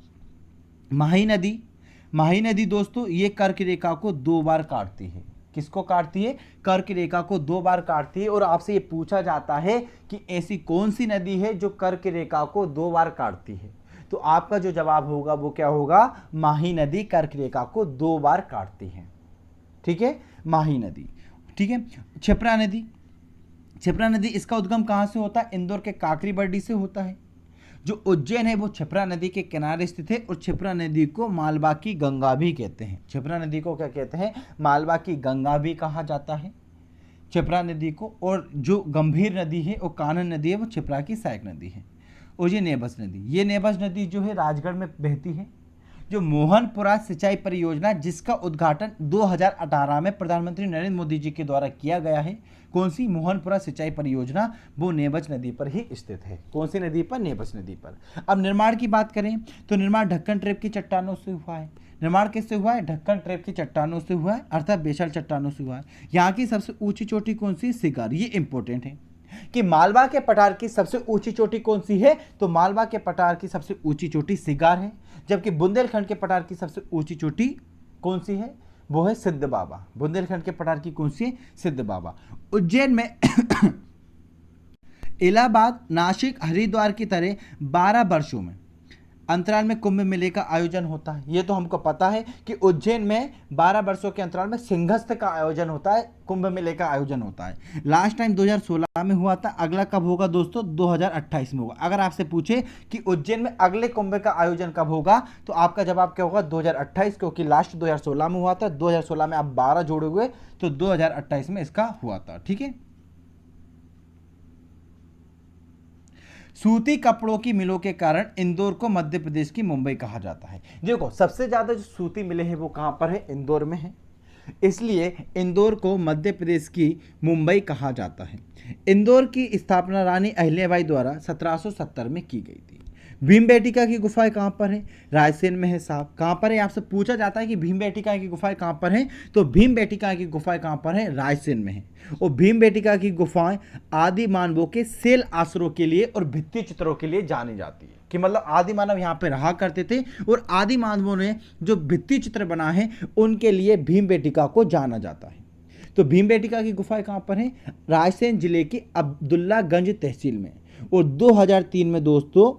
माही नदी दोस्तों ये कर्क रेखा को 2 बार काटती है। किसको काटती है? कर्क रेखा को 2 बार काटती है। और आपसे ये पूछा जाता है कि ऐसी कौन सी नदी है जो कर्क रेखा को 2 बार काटती है? तो आपका जो जवाब होगा वो क्या होगा? माही नदी कर्क रेखा को 2 बार काटती है। ठीक है, माही नदी। ठीक है, क्षिप्रा नदी इसका उद्गम कहाँ से होता है? इंदौर के काकरी बर्डी से होता है। जो उज्जैन है वो क्षिप्रा नदी के किनारे स्थित है। और क्षिप्रा नदी को मालवा की गंगा भी कहते हैं। क्षिप्रा नदी को क्या कहते हैं? मालवा की गंगा भी कहा जाता है क्षिप्रा नदी को। और जो गंभीर नदी है और कानन नदी है वो क्षिप्रा की सहायक नदी है। और ये नेबस नदी जो है राजगढ़ में बहती है। जो मोहनपुरा सिंचाई परियोजना जिसका उद्घाटन 2018 में प्रधानमंत्री नरेंद्र मोदी जी के द्वारा किया गया है। कौन सी? मोहनपुरा सिंचाई परियोजना, वो नेबस नदी पर ही स्थित है। कौन सी नदी पर? नेबस नदी पर। अब निर्माण की बात करें तो निर्माण ढक्कन ट्रेप की चट्टानों से हुआ है। निर्माण किससे हुआ है? ढक्कन ट्रेप की चट्टानों से हुआ है, अर्थात बेसल चट्टानों से हुआ है। यहाँ की सबसे ऊंची चोटी कौन सी? शिखर। ये इंपॉर्टेंट है कि मालवा के पठार की सबसे ऊंची चोटी कौन सी है? तो मालवा के पठार की सबसे ऊंची चोटी शिगार है। जबकि बुंदेलखंड के पठार की सबसे ऊंची चोटी कौन सी है? वो है सिद्ध बाबा। बुंदेलखंड के पठार की कौन सी है? सिद्ध बाबा। उज्जैन में इलाहाबाद, नासिक, हरिद्वार की तरह 12 वर्षों में अंतराल में कुंभ मेले का आयोजन होता है। ये तो हमको पता है कि उज्जैन में 12 वर्षों के अंतराल में सिंहस्थ का आयोजन होता है, कुंभ मेले का आयोजन होता है। लास्ट टाइम 2016 में हुआ था। अगला कब होगा दोस्तों? 2028 में होगा। अगर आपसे पूछे कि उज्जैन में अगले कुंभ का आयोजन कब होगा तो आपका जवाब क्या होगा? 2028, क्योंकि लास्ट 2016 में हुआ था। 2016 में आप 12 जोड़े हुए तो 2028 में इसका हुआ था। ठीक है, सूती कपड़ों की मिलों के कारण इंदौर को मध्य प्रदेश की मुंबई कहा जाता है। देखो सबसे ज्यादा जो सूती मिलें हैं वो कहां पर है? इंदौर में है। इसलिए इंदौर को मध्य प्रदेश की मुंबई कहा जाता है। इंदौर की स्थापना रानी अहिल्याबाई द्वारा 1770 में की गई थी। भीमबेटका की गुफाएं कहाँ पर है? रायसेन में है साहब। कहाँ पर है? आपसे पूछा जाता है कि भीमबेटका की गुफाएं कहाँ पर हैं, तो भीमबेटका की गुफाएं कहाँ पर है? रायसेन में है। और भीमबेटका की गुफाएं आदि मानवों के सेल आश्रयों के लिए और भित्ति चित्रों के लिए जानी जाती है। कि मतलब आदि मानव यहाँ पे रहा करते थे और आदि मानवों ने जो भित्ति चित्र बना है उनके लिए भीमबेटका को जाना जाता है। तो भीमबेटका की गुफाएं कहाँ पर हैं? रायसेन जिले की अब्दुल्लागंज तहसील में। और 2003 में दोस्तों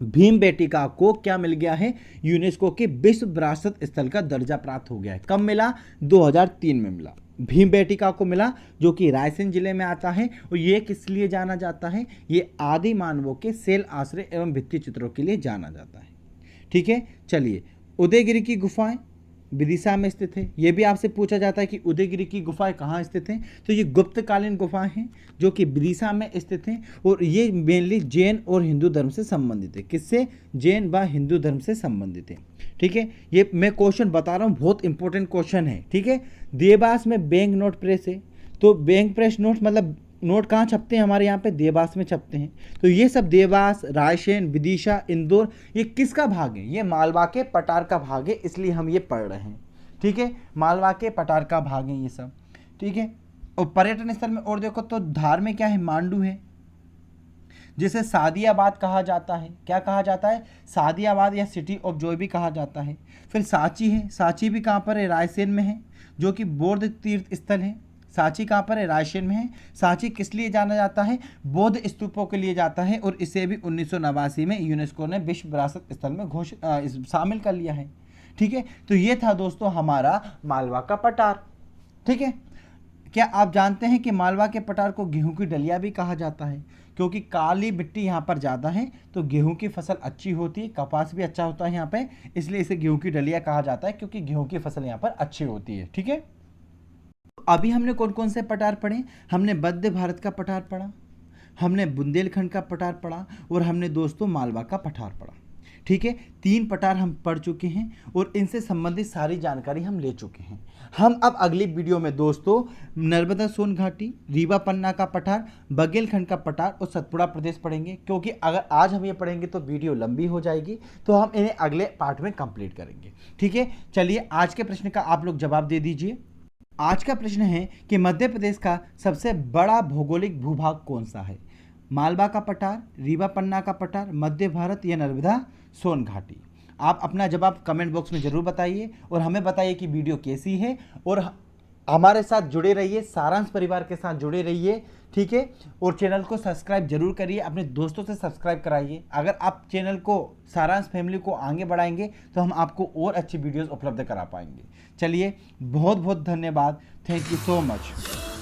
भीमबेटका को क्या मिल गया है? यूनेस्को के विश्व विरासत स्थल का दर्जा प्राप्त हो गया है। कब मिला? 2003 में मिला। भीमबेटका को मिला जो कि रायसेन जिले में आता है। और ये किस लिए जाना जाता है? ये आदि मानवों के सेल आश्रय एवं भित्ति चित्रों के लिए जाना जाता है। ठीक है, चलिए उदयगिरी की गुफाएं विदिशा में स्थित है। यह भी आपसे पूछा जाता है कि उदयगिरी की गुफाएं कहाँ स्थित हैं, तो ये गुप्तकालीन गुफाएं हैं जो कि विदिशा में स्थित हैं। और ये मेनली जैन और हिंदू धर्म से संबंधित है। किससे? जैन व हिंदू धर्म से संबंधित है। ठीक है, ये मैं क्वेश्चन बता रहा हूँ, बहुत इंपॉर्टेंट क्वेश्चन है। ठीक है, देवास में बैंक नोट प्रेस है। तो बैंक प्रेस नोट मतलब नोट कहाँ छपते हैं? हमारे यहाँ पे देवास में छपते हैं। तो ये सब देवास, रायसेन, विदिशा, इंदौर ये किसका भाग है? ये मालवा के पठार का भाग है, इसलिए हम ये पढ़ रहे हैं। ठीक है, मालवा के पठार का भाग है ये सब। ठीक है, और पर्यटन स्थल में और देखो तो धार में क्या है? मांडू है। जिसे सादियाबाद कहा जाता है। क्या कहा जाता है? सादियाबाद या सिटी ऑफ जॉय भी कहा जाता है। फिर सांची है, सांची भी कहाँ पर है? रायसेन में है, जो कि बौद्ध तीर्थ स्थल है। सांची कहाँ पर है? रायसेन में है। सांची किस लिए जाना जाता है? बौद्ध स्तूपों के लिए जाता है, और इसे भी 1989 में यूनेस्को ने विश्व विरासत स्थल में शामिल कर लिया है। ठीक है, तो ये था दोस्तों हमारा मालवा का पठार। ठीक है, क्या आप जानते हैं कि मालवा के पठार को गेहूं की डलिया भी कहा जाता है? क्योंकि काली मिट्टी यहाँ पर ज़्यादा है तो गेहूं की फसल अच्छी होती है, कपास भी अच्छा होता है यहाँ पे, इसलिए इसे गेहूं की डलिया कहा जाता है, क्योंकि गेहूं की फसल यहाँ पर अच्छी होती है। ठीक है, अभी हमने कौन कौन से पठार पढ़े? हमने मध्य भारत का पठार पढ़ा, हमने बुंदेलखंड का पठार पढ़ा, और हमने दोस्तों मालवा का पठार पढ़ा। ठीक है, 3 पठार हम पढ़ चुके हैं और इनसे संबंधित सारी जानकारी हम ले चुके हैं। हम अब अगली वीडियो में दोस्तों नर्मदा सोन घाटी, रीवा पन्ना का पठार, बघेलखंड का पठार और सतपुड़ा प्रदेश पढ़ेंगे, क्योंकि अगर आज हम ये पढ़ेंगे तो वीडियो लंबी हो जाएगी, तो हम इन्हें अगले पार्ट में कंप्लीट करेंगे। ठीक है, चलिए आज के प्रश्न का आप लोग जवाब दे दीजिए। आज का प्रश्न है कि मध्य प्रदेश का सबसे बड़ा भौगोलिक भूभाग कौन सा है? मालवा का पठार, रीवा पन्ना का पठार, मध्य भारत या नर्मदा सोन घाटी? आप अपना जवाब कमेंट बॉक्स में ज़रूर बताइए, और हमें बताइए कि वीडियो कैसी है, और हमारे साथ जुड़े रहिए, सारांश परिवार के साथ जुड़े रहिए। ठीक है, और चैनल को सब्सक्राइब जरूर करिए, अपने दोस्तों से सब्सक्राइब कराइए। अगर आप चैनल को, सारांश फैमिली को आगे बढ़ाएंगे तो हम आपको और अच्छी वीडियोस उपलब्ध करा पाएंगे। चलिए, बहुत बहुत धन्यवाद। Thank you so much.